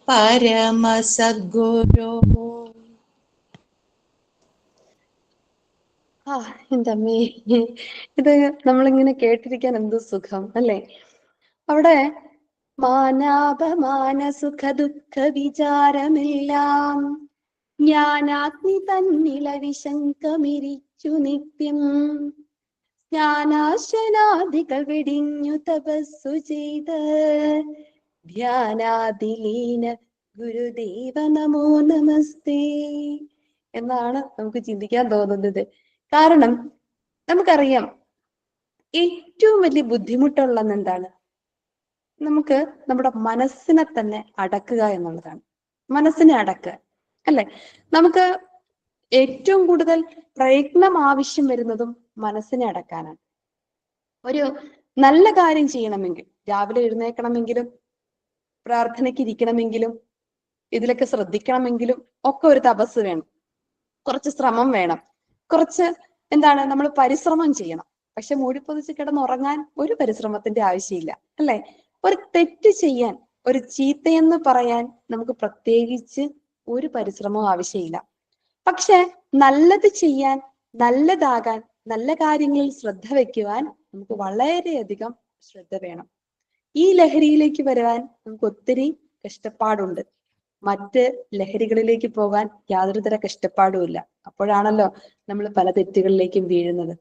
പരമസദ്ഗുരു. എന്റെ അമ്മേ, ഇത് നമ്മളിങ്ങനെ കേട്ടിരിക്കാൻ എന്ത് സുഖം അല്ലേ. അവിടെ മാനാപമാന സുഖ ദുഃഖ വിചാരമെല്ലാം ജ്ഞാനാഗ്നി തന്നിലവിശങ്കമിരിച്ചു നിത്യം ജ്ഞാനാശനാദികൾ വെടിഞ്ഞു തപസ്സു ചെയ്ത് ധ്യാനാദിലീന ഗുരുദേവ നമോ നമസ്തേ എന്നാണ് നമുക്ക് ചിന്തിക്കാൻ തോന്നുന്നത്. കാരണം നമുക്കറിയാം ഏറ്റവും വലിയ ബുദ്ധിമുട്ടുള്ളത് എന്താണ്? നമുക്ക് നമ്മുടെ മനസ്സിനെ തന്നെ അടക്കുക എന്നുള്ളതാണ്. മനസ്സിനെ അടക്കുക അല്ലെ. നമുക്ക് ഏറ്റവും കൂടുതൽ പ്രയത്നം ആവശ്യം വരുന്നതും മനസ്സിനെ അടക്കാനാണ്. ഒരു നല്ല കാര്യം ചെയ്യണമെങ്കിൽ, രാവിലെ എഴുന്നേൽക്കണമെങ്കിലും പ്രാർത്ഥനയ്ക്ക് ഇരിക്കണമെങ്കിലും ഇതിലൊക്കെ ശ്രദ്ധിക്കണമെങ്കിലും ഒക്കെ ഒരു തപസ് വേണം, കുറച്ച് ശ്രമം വേണം, കുറച്ച് എന്താണ്, നമ്മൾ പരിശ്രമം ചെയ്യണം. പക്ഷെ മൂടിപ്പൊതിച്ച് കിടന്നുറങ്ങാൻ ഒരു പരിശ്രമത്തിന്റെ ആവശ്യമില്ല അല്ലെ. ഒരു തെറ്റ് ചെയ്യാൻ, ഒരു ചീത്തയെന്ന് പറയാൻ നമുക്ക് പ്രത്യേകിച്ച് ഒരു പരിശ്രമവും ആവശ്യമില്ല. പക്ഷെ നല്ലത് ചെയ്യാൻ, നല്ലതാകാൻ, നല്ല കാര്യങ്ങളിൽ ശ്രദ്ധ വെക്കുവാൻ നമുക്ക് വളരെയധികം ശ്രദ്ധ വേണം. ഈ ലഹരിയിലേക്ക് വരുവാൻ നമുക്ക് ഒത്തിരി കഷ്ടപ്പാടുണ്ട്. മറ്റ് ലഹരികളിലേക്ക് പോകാൻ യാതൊരു തര കഷ്ടപ്പാടുമില്ല. അപ്പോഴാണല്ലോ നമ്മൾ പല തെറ്റുകളിലേക്കും വീഴുന്നത്.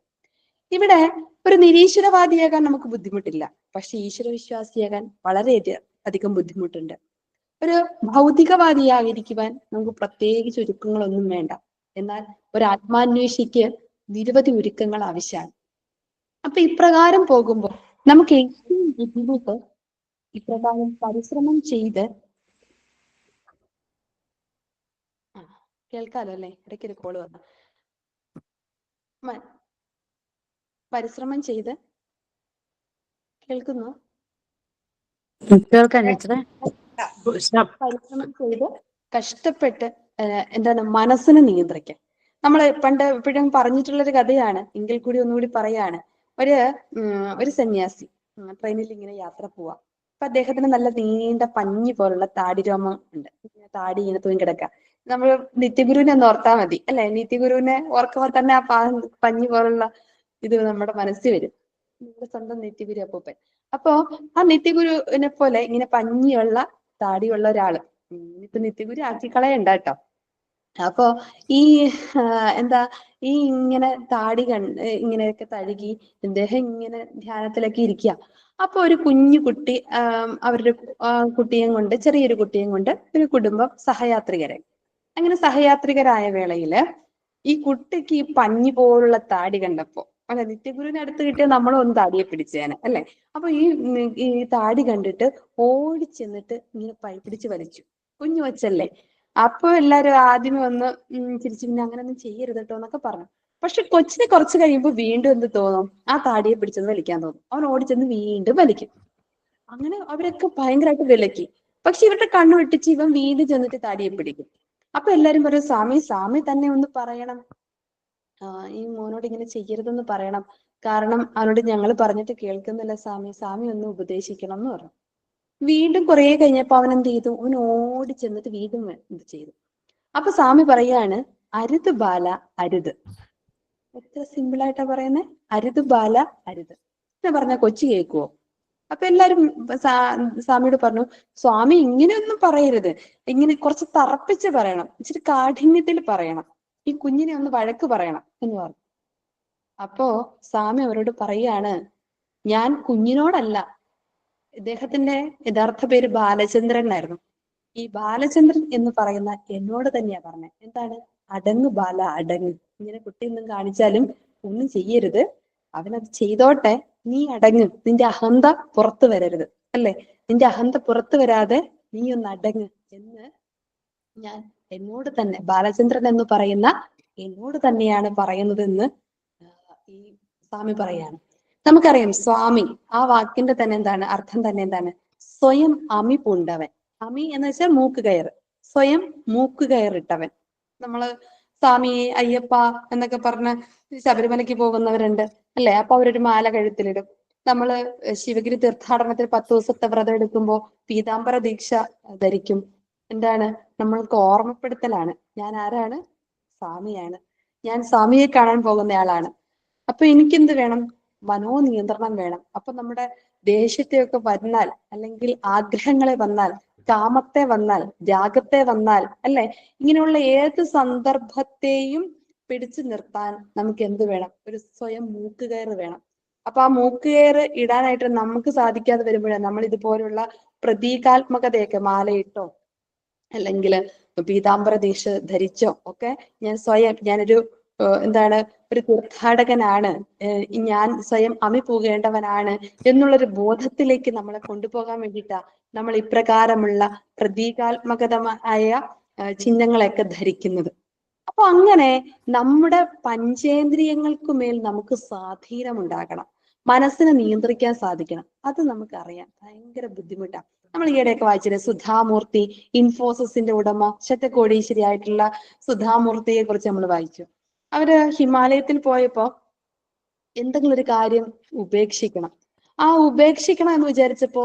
ഇവിടെ ഒരു നിരീശ്വരവാദിയാകാൻ നമുക്ക് ബുദ്ധിമുട്ടില്ല, പക്ഷെ ഈശ്വരവിശ്വാസിയാകാൻ വളരെ അധികം ബുദ്ധിമുട്ടുണ്ട്. ഒരു ഭൗതികവാദിയായിരിക്കുവാൻ നമുക്ക് പ്രത്യേകിച്ച് ഒരുക്കങ്ങളൊന്നും വേണ്ട. എന്നാൽ ഒരു ആത്മാന്വേഷിക്ക് നിരവധി ഒരുക്കങ്ങൾ ആവശ്യമാണ്. അപ്പൊ ഇപ്രകാരം പോകുമ്പോൾ നമുക്ക് ഏറ്റവും ബുദ്ധിമുട്ട് ഇപ്രകാരം പരിശ്രമം ചെയ്ത്, കേൾക്കാലോ അല്ലെ, ഇടയ്ക്കൊരു കോള് വന്നു. പരിശ്രമം ചെയ്ത് കേൾക്കുന്നു, പരിശ്രമം ചെയ്ത് കഷ്ടപ്പെട്ട് എന്താണ് മനസ്സിനെ നിയന്ത്രിക്കാൻ. നമ്മൾ പണ്ട് എപ്പോഴും പറഞ്ഞിട്ടുള്ളൊരു കഥയാണ്, എങ്കിൽ കൂടി ഒന്നുകൂടി പറയാണ്. ഒരു സന്യാസി ട്രെയിനിൽ ഇങ്ങനെ യാത്ര പോവാ. അപ്പൊ അദ്ദേഹത്തിന് നല്ല നീണ്ട പഞ്ഞി പോലുള്ള താടി രോമം ഉണ്ട്, താടി ഇങ്ങനെ തൂങ്ങി കിടക്കുക. നമ്മൾ നിത്യഗുരുവിനെ ഒന്ന് ഓർത്താൽ മതി അല്ലെ. നിത്യഗുരുവിനെ ഓർക്കുമ്പോൾ തന്നെ ആ പഞ്ഞി പോലുള്ള ഇത് നമ്മുടെ മനസ്സിൽ വരും, നമ്മുടെ സ്വന്തം നിത്യഗുരു അപ്പൂപ്പൻ. അപ്പോ ആ നിത്യഗുരുവിനെ പോലെ ഇങ്ങനെ പഞ്ഞിയുള്ള താടിയുള്ള ഒരാള്, ഇപ്പൊ നിത്യഗുരു ആക്കി കളയണ്ട കേട്ടോ. അപ്പോ ഈ എന്താ, ഈ ഇങ്ങനെ താടി ഇങ്ങനെയൊക്കെ തഴുകി അദ്ദേഹം ഇങ്ങനെ ധ്യാനത്തിലൊക്കെ ഇരിക്കുക. അപ്പൊ ഒരു കുഞ്ഞു കുട്ടി, അവരുടെ കുട്ടിയും കൊണ്ട്, ചെറിയൊരു കുട്ടിയും കൊണ്ട് ഒരു കുടുംബം സഹയാത്രികരായി. അങ്ങനെ സഹയാത്രികരായ വേളയില് ഈ കുട്ടിക്ക് ഈ പഞ്ഞി പോലുള്ള താടി കണ്ടപ്പോ, അല്ലെ, നിത്യഗുരുവിനെ അടുത്ത് കിട്ടിയ നമ്മളും ഒന്ന് താടിയെ പിടിച്ചേനെ അല്ലെ. അപ്പൊ ഈ താടി കണ്ടിട്ട് ഓടി ചെന്നിട്ട് ഇങ്ങനെ പിടിച്ച് വലിച്ചു. കുഞ്ഞു വച്ചല്ലേ. അപ്പൊ എല്ലാരും ആദ്യമേ ഒന്ന് ചിരിച്ചു, പിന്നെ അങ്ങനെയൊന്നും ചെയ്യരുത് കേട്ടോ എന്നൊക്കെ പറഞ്ഞു. പക്ഷെ കൊച്ചിനെ കുറച്ച് കഴിയുമ്പോൾ വീണ്ടും എന്ത് തോന്നും, ആ താടിയെ പിടിച്ചെന്ന് വലിക്കാൻ തോന്നും. അവൻ ഓടിച്ചെന്ന് വീണ്ടും വലിക്കും. അങ്ങനെ അവരൊക്കെ ഭയങ്കരമായിട്ട് വിലക്കി. പക്ഷെ ഇവരുടെ കണ്ണു വെട്ടിച്ച് ഇവൻ വീണ്ടും ചെന്നിട്ട് താടിയെ പിടിക്കും. അപ്പൊ എല്ലാരും പറയും, സ്വാമി തന്നെ ഒന്ന് പറയണം, ഈ മോനോട് ഇങ്ങനെ ചെയ്യരുതെന്ന് പറയണം, കാരണം അവനോട് ഞങ്ങൾ പറഞ്ഞിട്ട് കേൾക്കുന്നില്ല സ്വാമി ഒന്ന് ഉപദേശിക്കണം എന്ന് പറഞ്ഞു. വീണ്ടും കുറെ കഴിഞ്ഞപ്പോ അവൻ എന്ത് ചെയ്തു, അവൻ ഓടി ചെന്നിട്ട് വീണ്ടും ഇത് ചെയ്തു. അപ്പൊ സ്വാമി പറയാണ്, അരുത് ബാല അരുത്. എത്ര സിമ്പിൾ ആയിട്ടാ പറയുന്നത്, അരുത് ബാല അരുത്. എന്ന് പറഞ്ഞ കൊച്ചു കേൾക്കുവോ? അപ്പൊ എല്ലാരും സ്വാമിയോട് പറഞ്ഞു, സ്വാമി ഇങ്ങനെയൊന്നും പറയരുത്, ഇങ്ങനെ കുറച്ച് തറപ്പിച്ച് പറയണം, ഇച്ചിരി കാഠിന്യത്തിൽ പറയണം, ഈ കുഞ്ഞിനെ ഒന്ന് വഴക്ക് പറയണം എന്ന് പറഞ്ഞു. അപ്പോ സ്വാമി അവരോട് പറയാണ്, ഞാൻ കുഞ്ഞിനോടല്ല, ഇദ്ദേഹത്തിന്റെ യഥാർത്ഥ പേര് ബാലചന്ദ്രൻ എന്നായിരുന്നു. ഈ ബാലചന്ദ്രൻ എന്ന് പറയുന്ന എന്നോട് തന്നെയാ പറഞ്ഞത്. എന്താണ്? അടങ്ങ് ബാല, അടങ്ങ്. ഇങ്ങനെ കുട്ടി ഒന്നും കാണിച്ചാലും ഒന്നും ചെയ്യരുത്, അവനത് ചെയ്തോട്ടെ, നീ അടങ്ങ്, നിന്റെ അഹന്ത പുറത്തു വരരുത്, അല്ലെ, നിന്റെ അഹന്ത പുറത്തു വരാതെ നീ ഒന്ന് അടങ്ങ് എന്ന് ഞാൻ എന്നോട് തന്നെ, ബാലചന്ദ്രൻ എന്ന് പറയുന്ന എന്നോട് തന്നെയാണ് പറയുന്നത് എന്ന് ഈ സ്വാമി പറയാണ്. നമുക്കറിയാം സ്വാമി ആ വാക്കിന്റെ തന്നെ എന്താണ് അർത്ഥം തന്നെ എന്താണ്? സ്വയം അമി പൂണ്ടവൻ. അമി എന്ന് വെച്ചാൽ മൂക്കുകയറ്, സ്വയം മൂക്കുകയറിട്ടവൻ. നമ്മള് സ്വാമി അയ്യപ്പ എന്നൊക്കെ പറഞ്ഞ് ശബരിമലയ്ക്ക് പോകുന്നവരുണ്ട്, അല്ലെ? അപ്പൊ അവരൊരു മാല കഴുത്തിലിടും. നമ്മള് ശിവഗിരി തീർത്ഥാടനത്തിൽ 10 ദിവസത്തെ വ്രതം എടുക്കുമ്പോ പീതാംബര ദീക്ഷ ധരിക്കും. എന്താണ്? നമ്മൾക്ക് ഓർമ്മപ്പെടുത്തലാണ്, ഞാൻ ആരാണ്? സ്വാമിയാണ്, ഞാൻ സ്വാമിയെ കാണാൻ പോകുന്നയാളാണ്. അപ്പൊ എനിക്കെന്ത് വേണം? മനോനിയന്ത്രണം വേണം. അപ്പൊ നമ്മുടെ ദേഷ്യത്തെയൊക്കെ വന്നാൽ, അല്ലെങ്കിൽ ആഗ്രഹങ്ങളെ വന്നാൽ, കാമത്തെ വന്നാൽ, രാഗത്തെ വന്നാൽ, അല്ലെ, ഇങ്ങനെയുള്ള ഏത് സന്ദർഭത്തെയും പിടിച്ചു നിർത്താൻ നമുക്ക് എന്ത് വേണം? ഒരു സ്വയം മൂക്കുകയറ് വേണം. അപ്പൊ ആ മൂക്കുകയറ് ഇടാനായിട്ട് നമുക്ക് സാധിക്കാതെ വരുമ്പോഴാണ് നമ്മൾ ഇതുപോലുള്ള പ്രതീകാത്മകതയൊക്കെ മാലയിട്ടോ അല്ലെങ്കിൽ പീതാംബര ദീക്ഷ ധരിച്ചോ ഒക്കെ ഞാൻ സ്വയം, ഞാനൊരു എന്താണ്, ഒരു തീർത്ഥാടകനാണ്, ഞാൻ സ്വയം അമി പോകേണ്ടവനാണ് എന്നുള്ളൊരു ബോധത്തിലേക്ക് നമ്മളെ കൊണ്ടുപോകാൻ വേണ്ടിയിട്ടാ നമ്മൾ ഇപ്രകാരമുള്ള പ്രതീകാത്മകതമായ ചിഹ്നങ്ങളെയൊക്കെ ധരിക്കുന്നത്. അപ്പൊ അങ്ങനെ നമ്മുടെ പഞ്ചേന്ദ്രിയങ്ങൾക്കുമേൽ നമുക്ക് സ്വാധീനം ഉണ്ടാകണം, മനസ്സിനെ നിയന്ത്രിക്കാൻ സാധിക്കണം. അത് നമുക്കറിയാം, ഭയങ്കര ബുദ്ധിമുട്ടാണ്. നമ്മൾ ഈയിടെയൊക്കെ വായിച്ചില്ലേ, സുധാമൂർത്തി, ഇൻഫോസിസിന്റെ ഉടമ, ശതകോടീശ്വരി ആയിട്ടുള്ള സുധാമൂർത്തിയെ കുറിച്ച് നമ്മൾ വായിച്ചു. അവര് ഹിമാലയത്തിൽ പോയപ്പോ എന്തെങ്കിലും ഒരു കാര്യം ഉപേക്ഷിക്കണം. ആ ഉപേക്ഷിക്കണം എന്ന് വിചാരിച്ചപ്പോ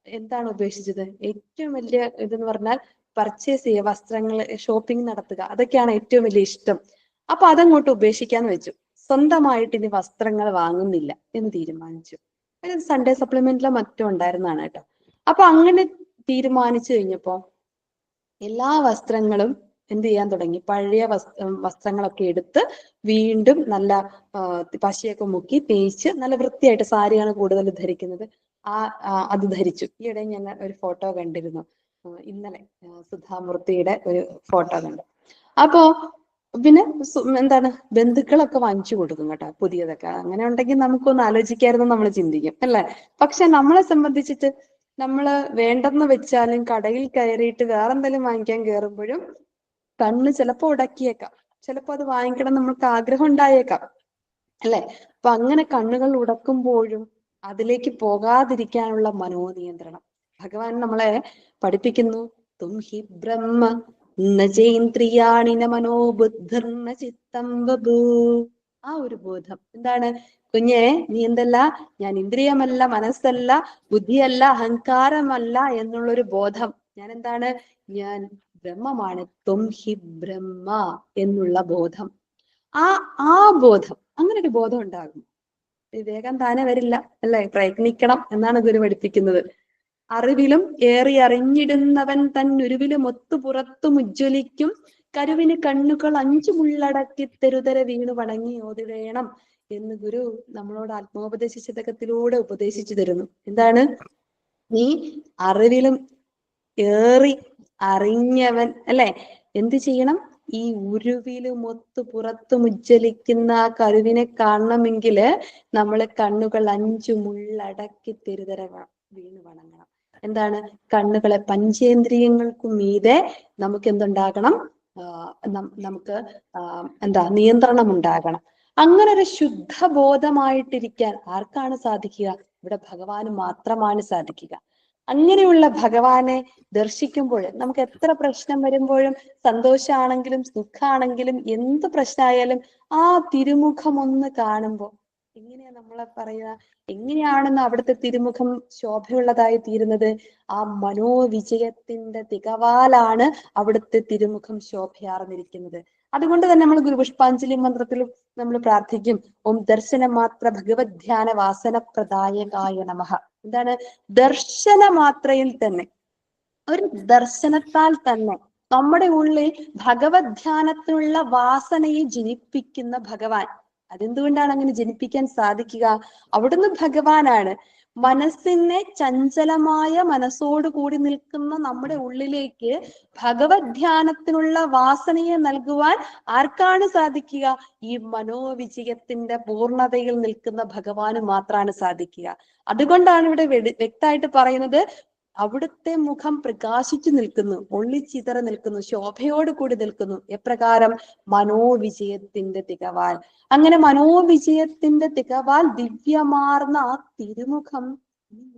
എന്താണ് ഉപേക്ഷിച്ചത്? ഏറ്റവും വലിയ ഇതെന്ന് പറഞ്ഞാൽ പർച്ചേസ് ചെയ്യുക, വസ്ത്രങ്ങൾ ഷോപ്പിംഗ് നടത്തുക, അതൊക്കെയാണ് ഏറ്റവും വലിയ ഇഷ്ടം. അപ്പൊ അതങ്ങോട്ട് ഉപേക്ഷിക്കാന്ന് വെച്ചു. സ്വന്തമായിട്ട് ഇനി വസ്ത്രങ്ങൾ വാങ്ങുന്നില്ല എന്ന് തീരുമാനിച്ചു. ഒരു സൺഡേ സപ്ലിമെന്റിലോ മറ്റോ ഉണ്ടായിരുന്നതാണ് കേട്ടോ. അപ്പൊ അങ്ങനെ തീരുമാനിച്ചു കഴിഞ്ഞപ്പോ എല്ലാ വസ്ത്രങ്ങളും എന്ത് ചെയ്യാൻ തുടങ്ങി? പഴയ വസ്ത്രങ്ങളൊക്കെ എടുത്ത് വീണ്ടും നല്ല പശയൊക്കെ മുക്കി തേച്ച് നല്ല വൃത്തിയായിട്ട്, സാരിയാണ് കൂടുതൽ ധരിക്കുന്നത്, അത് ധരിച്ചു. ഈയിടെ ഞാൻ ഒരു ഫോട്ടോ കണ്ടിരുന്നു, ഇന്നലെ സുധാമൂർത്തിയുടെ ഒരു ഫോട്ടോ കണ്ടു. അപ്പോ പിന്നെ എന്താണ്, ബന്ധുക്കളൊക്കെ വാങ്ങിച്ചു കൊടുക്കും കേട്ടോ പുതിയതൊക്കെ. അങ്ങനെ ഉണ്ടെങ്കിൽ നമുക്കൊന്ന് ആലോചിക്കായിരുന്നു, നമ്മൾ ചിന്തിക്കും, അല്ലെ? പക്ഷെ നമ്മളെ സംബന്ധിച്ചിട്ട് നമ്മള് വേണ്ടെന്ന് വെച്ചാലും കടയിൽ കയറിയിട്ട് വേറെന്തെങ്കിലും വാങ്ങിക്കാൻ കയറുമ്പോഴും കണ്ണ് ചിലപ്പോ ഉടക്കിയേക്കാം, ചിലപ്പോ അത് വാങ്ങിക്കണം നമ്മൾക്ക് ആഗ്രഹം ഉണ്ടായേക്കാം, അല്ലെ? അപ്പൊ അങ്ങനെ കണ്ണുകൾ ഉടക്കുമ്പോഴും അതിലേക്ക് പോകാതിരിക്കാനുള്ള മനോനിയന്ത്രണം ഭഗവാൻ നമ്മളെ പഠിപ്പിക്കുന്നു. തും ഹി ബ്രഹ്മ നചേന്ദ്രിയാണി ന മനോബുദ്ധിർന ചിത്തം വഭൂ. ആ ഒരു ബോധം എന്താണ്? കുഞ്ഞെ, നീ എന്തല്ല? ഞാൻ ഇന്ദ്രിയമല്ല, മനസ്സല്ല, ബുദ്ധിയല്ല, അഹങ്കാരമല്ല എന്നുള്ളൊരു ബോധം. ഞാൻ എന്താണ്? ഞാൻ ബ്രഹ്മമാണ്. ത്വം ഹി ബ്രഹ്മ എന്നുള്ള ബോധം. ആ ബോധം, അങ്ങനെ ഒരു ബോധം ഉണ്ടാകും. വിവേകം താനെ വരില്ല, അല്ലെ? പ്രയത്നിക്കണം എന്നാണ് ഗുരു പഠിപ്പിക്കുന്നത്. അറിവിലും ഏറി അറിഞ്ഞിടുന്നവൻ തന്നുരുവിലും ഒത്തു പുറത്തും ഉജ്ജ്വലിക്കും കരുവിന് കണ്ണുകൾ 5 മുള്ളടക്കി തെരുതര വീണു വണങ്ങി ഓതിവേണം എന്ന് ഗുരു നമ്മളോട് ആത്മോപദേശ ശതകത്തിലൂടെ ഉപദേശിച്ചു തരുന്നു. എന്താണ്? നീ അറിവിലും ഏറി അറിഞ്ഞവൻ, അല്ലെ? എന്ത് ചെയ്യണം? ഈ ഉരുവിലുമൊത്തു പുറത്തും ഉജ്ജ്വലിക്കുന്ന ആ കരുവിനെ കാണണമെങ്കില് നമ്മള് കണ്ണുകൾ 5 മുള്ളടക്കി തെരുതര വീണ് വണങ്ങണം. എന്താണ്? കണ്ണുകളെ, പഞ്ചേന്ദ്രിയങ്ങൾക്കു മീതെ നമുക്ക് എന്തുണ്ടാകണം? നമുക്ക് എന്താ, നിയന്ത്രണം ഉണ്ടാകണം. അങ്ങനെ ഒരു ശുദ്ധബോധമായിട്ടിരിക്കാൻ ആർക്കാണ് സാധിക്കുക? ഇവിടെ ഭഗവാന് മാത്രമാണ് സാധിക്കുക. അങ്ങനെയുള്ള ഭഗവാനെ ദർശിക്കുമ്പോൾ നമുക്ക് എത്ര പ്രശ്നം വരുമ്പോഴും, സന്തോഷാണെങ്കിലും സുഖാണെങ്കിലും എന്ത് പ്രശ്നമായാലും ആ തിരുമുഖം ഒന്ന് കാണുമ്പോൾ എങ്ങനെയാ നമ്മളെ പറയുക, എങ്ങനെയാണെന്ന് അവിടുത്തെ തിരുമുഖം ശോഭയുള്ളതായി തീരുന്നത്? ആ മനോവിജയത്തിന്റെ തികവാലാണ് അവിടുത്തെ തിരുമുഖം ശോഭയാർന്നിരിക്കുന്നത്. അതുകൊണ്ട് തന്നെ നമ്മൾ ഗുരുപുഷ്പാഞ്ജലി മന്ത്രത്തിലും നമ്മൾ പ്രാർത്ഥിക്കും, ഓം ദർശന മാത്ര ഭഗവത് ധ്യാന വാസന പ്രദായകായ നമഃ. എന്താണ്? ദർശന മാത്രയിൽ തന്നെ, ഒരു ദർശനത്താൽ തന്നെ നമ്മുടെ ഉള്ളിൽ ഭഗവത് ധ്യാനത്തിനുള്ള വാസനയെ ജനിപ്പിക്കുന്ന ഭഗവാൻ. അതെന്തുകൊണ്ടാണ് അങ്ങനെ ജനിപ്പിക്കാൻ സാധിക്കുക? അവിടുന്ന് ഭഗവാനാണ്. മനസ്സിനെ ചഞ്ചലമായ മനസ്സോട് കൂടി നിൽക്കുന്ന നമ്മുടെ ഉള്ളിലേക്ക് ഭഗവത് ധ്യാനത്തിനുള്ള വാസനയെ നൽകുവാൻ ആർക്കാണ് സാധിക്കുക? ഈ മനോവിജയത്തിന്റെ പൂർണ്ണതയിൽ നിൽക്കുന്ന ഭഗവാന് മാത്രമാണ് സാധിക്കുക. അതുകൊണ്ടാണ് ഇവിടെ വ്യക്തമായിട്ട് പറയുന്നത്, അവിടുത്തെ മുഖം പ്രകാശിച്ചു നിൽക്കുന്നു, ഒളിച്ചിതറി നിൽക്കുന്നു, ശോഭയോട് കൂടി നിൽക്കുന്നു. എപ്രകാരം? മനോവിജയത്തിന്റെ തികവാൽ. അങ്ങനെ മനോവിജയത്തിന്റെ തികവാൽ ദിവ്യമാർന്ന ആ തിരുമുഖം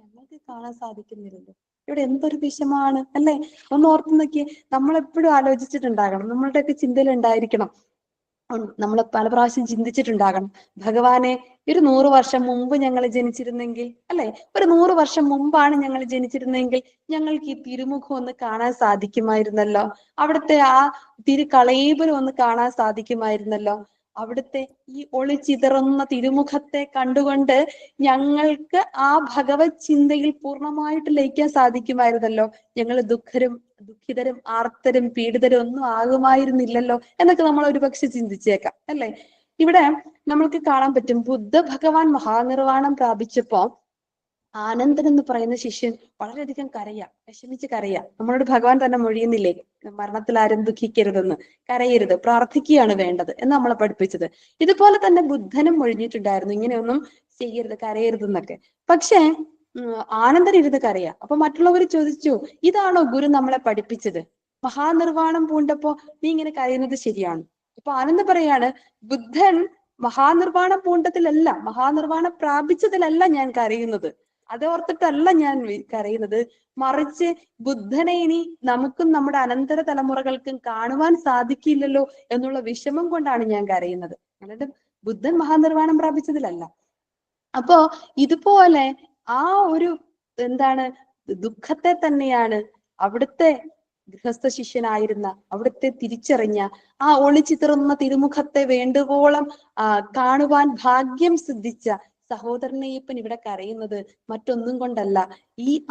ഞങ്ങൾക്ക് കാണാൻ സാധിക്കുന്നില്ലല്ലോ. ഇവിടെ എന്തൊരു വിഷമാണ് അല്ലെ? ഒന്ന് ഓർത്തു നോക്കിയേ. നമ്മളെപ്പോഴും ആലോചിച്ചിട്ടുണ്ടാകണം, നമ്മളുടെയൊക്കെ ചിന്തയിൽ ഉണ്ടായിരിക്കണം, നമ്മൾ പല പ്രാവശ്യം ചിന്തിച്ചിട്ടുണ്ടാകണം, ഭഗവാനെ ഒരു 100 വർഷം മുമ്പ് ഞങ്ങൾ ജനിച്ചിരുന്നെങ്കിൽ, അല്ലെ, ഒരു 100 വർഷം മുമ്പാണ് ഞങ്ങൾ ജനിച്ചിരുന്നെങ്കിൽ ഞങ്ങൾക്ക് ഈ തിരുമുഖം ഒന്ന് കാണാൻ സാധിക്കുമായിരുന്നല്ലോ, അവിടുത്തെ ആ തിരുകളേബരം ഒന്ന് കാണാൻ സാധിക്കുമായിരുന്നല്ലോ, അവിടുത്തെ ഈ ഒളിച്ചിതറുന്ന തിരുമുഖത്തെ കണ്ടുകൊണ്ട് ഞങ്ങൾക്ക് ആ ഭഗവത് ചിന്തയിൽ പൂർണ്ണമായിട്ട് ലയിക്കാൻ സാധിക്കുമായിരുന്നല്ലോ, ഞങ്ങൾ ദുഃഖിതരും ആർത്തരും പീഡിതരും ഒന്നും ആകുമായിരുന്നില്ലല്ലോ എന്നൊക്കെ നമ്മൾ ഒരുപക്ഷെ ചിന്തിച്ചേക്കാം, അല്ലെ? ഇവിടെ നമ്മൾക്ക് കാണാൻ പറ്റും, ബുദ്ധ ഭഗവാൻ മഹാനിർവാണം പ്രാപിച്ചപ്പോ ആനന്ദൻ എന്ന് പറയുന്ന ശിഷ്യൻ വളരെയധികം വിഷമിച്ച് കരയാ. നമ്മളോട് ഭഗവാൻ തന്നെ മൊഴിയുന്നില്ലേ, മരണത്തിൽ ആരും ദുഃഖിക്കരുതെന്ന്, കരയരുത്, പ്രാർത്ഥിക്കുകയാണ് വേണ്ടത് എന്ന് നമ്മളെ പഠിപ്പിച്ചത്. ഇതുപോലെ തന്നെ ബുദ്ധനും മൊഴിഞ്ഞിട്ടുണ്ടായിരുന്നു, ഇങ്ങനെയൊന്നും ചെയ്യരുത്, കരയരുതെന്നൊക്കെ. പക്ഷേ ആനന്ദൻ ഇരുന്ന് കരയാ. അപ്പൊ മറ്റുള്ളവർ ചോദിച്ചു, ഇതാണോ ഗുരു നമ്മളെ പഠിപ്പിച്ചത്? മഹാനിർവാണം പൂണ്ടപ്പോ നീ ഇങ്ങനെ കരയുന്നത് ശരിയാണ്? അപ്പൊ ആനന്ദൻ പറയാണ്, ബുദ്ധൻ മഹാനിർവാണം പൂണ്ടതിലല്ല, മഹാനിർവാണം പ്രാപിച്ചതിലല്ല ഞാൻ കരയുന്നത്, അതോർത്തിട്ടല്ല ഞാൻ കരയുന്നത്, മറിച്ച് ബുദ്ധനെ ഇനി നമുക്കും നമ്മുടെ അനന്തര തലമുറകൾക്കും കാണുവാൻ സാധിക്കില്ലല്ലോ എന്നുള്ള വിഷമം കൊണ്ടാണ് ഞാൻ കരയുന്നത്, അല്ലാണ്ട് ബുദ്ധൻ മഹാനിർവാണം പ്രാപിച്ചതിലല്ല. അപ്പോ ഇതുപോലെ ആ ഒരു എന്താണ് ദുഃഖത്തെ തന്നെയാണ് അവിടുത്തെ ഗൃഹസ്ഥ ശിഷ്യനായിരുന്ന, അവിടുത്തെ തിരിച്ചറിഞ്ഞ ആ ഒളിച്ചിതറുന്ന തിരുമുഖത്തെ വേണ്ടുവോളം കാണുവാൻ ഭാഗ്യം സിദ്ധിച്ച സഹോദരനെയപ്പൻ ഇവിടെ കരയുന്നത് മറ്റൊന്നും കൊണ്ടല്ല,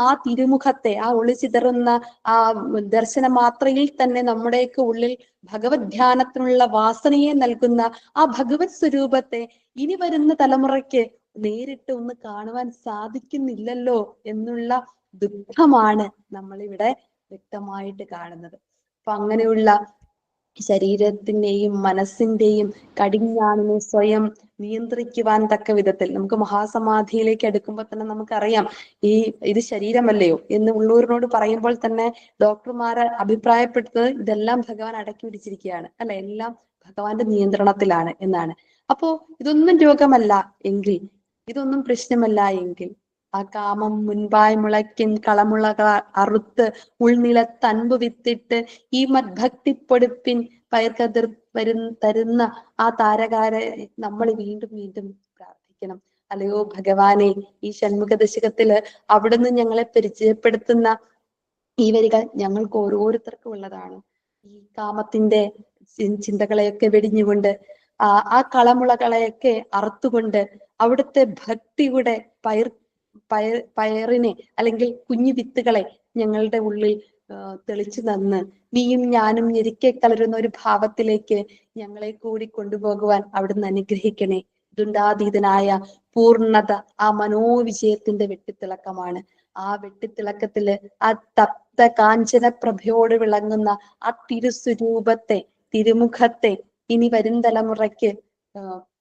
ആ തിരുമുഖത്തെ, ആ ഒളിച്ചിതറുന്ന ആ ദർശന മാത്രയിൽ തന്നെ നമ്മുടെയൊക്കെ ഉള്ളിൽ ഭഗവത് ധ്യാനത്തിനുള്ള വാസനയെ നൽകുന്ന ആ ഭഗവത് സ്വരൂപത്തെ ഇനി വരുന്ന തലമുറയ്ക്ക് നേരിട്ട് ഒന്ന് കാണുവാൻ സാധിക്കുന്നില്ലല്ലോ എന്നുള്ള ദുഃഖമാണ് നമ്മളിവിടെ വ്യക്തമായിട്ട് കാണുന്നത്. അപ്പൊ അങ്ങനെയുള്ള ശരീരത്തിന്റെയും മനസ്സിന്റെയും കടിഞ്ഞാണിനെ സ്വയം നിയന്ത്രിക്കുവാൻ തക്ക വിധത്തിൽ നമുക്ക് മഹാസമാധിയിലേക്ക് അടുക്കുമ്പോൾ തന്നെ നമുക്കറിയാം, ഇത് ശരീരമല്ലയോ എന്ന് ഉള്ളൂരിനോട് പറയുമ്പോൾ തന്നെ ഡോക്ടർമാരെ അഭിപ്രായപ്പെടുന്നത് ഇതെല്ലാം ഭഗവാൻ അടക്കി പിടിച്ചിരിക്കുകയാണ്, അല്ലെ, എല്ലാം ഭഗവാന്റെ നിയന്ത്രണത്തിലാണ് എന്നാണ്. അപ്പോ ഇതൊന്നും രോഗമല്ല എങ്കിൽ, ഇതൊന്നും പ്രശ്നമല്ല എങ്കിൽ, ആ കാമം മുൻപായി മുളയ്ക്കും കളമുളകൾ അറുത്ത് ഉൾനിലത്തൻപു വിത്തിട്ട് ഈ മദ്ഭക്തി പൊടുപ്പിൻ പയർക്കതിർ തരുന്ന ആ താരകാരെ നമ്മൾ വീണ്ടും വീണ്ടും പ്രാർത്ഥിക്കണം. അല്ലയോ ഭഗവാനെ, ഈ ഷൺമുഖ ദശകത്തില് അവിടുന്ന് ഞങ്ങളെ പരിചയപ്പെടുത്തുന്ന ഈ വരികൾ ഞങ്ങൾക്ക് ഓരോരുത്തർക്കും ഉള്ളതാണ്. ഈ കാമത്തിന്റെ ചിന്തകളെയൊക്കെ വെടിഞ്ഞുകൊണ്ട് ആ കളമുളകളെയൊക്കെ അറുത്തുകൊണ്ട് അവിടുത്തെ ഭക്തിയുടെ പയറിനെ അല്ലെങ്കിൽ കുഞ്ഞു വിത്തുകളെ ഞങ്ങളുടെ ഉള്ളിൽ തെളിച്ചു തന്ന് നീയും ഞാനും ഞെരിക്കെ കലരുന്ന ഒരു ഭാവത്തിലേക്ക് ഞങ്ങളെ കൂടി കൊണ്ടുപോകുവാൻ അവിടുന്ന് അനുഗ്രഹിക്കണേ. ദുണ്ടാതീതനായ പൂർണ്ണത ആ മനോവിജയത്തിന്റെ വെട്ടിത്തിളക്കമാണ്. ആ വെട്ടിത്തിളക്കത്തില് ആ തപ്ത കാഞ്ചന പ്രഭയോട് വിളങ്ങുന്ന ആ തിരുസ്വരൂപത്തെ, തിരുമുഖത്തെ ഇനി വരും തലമുറയ്ക്ക്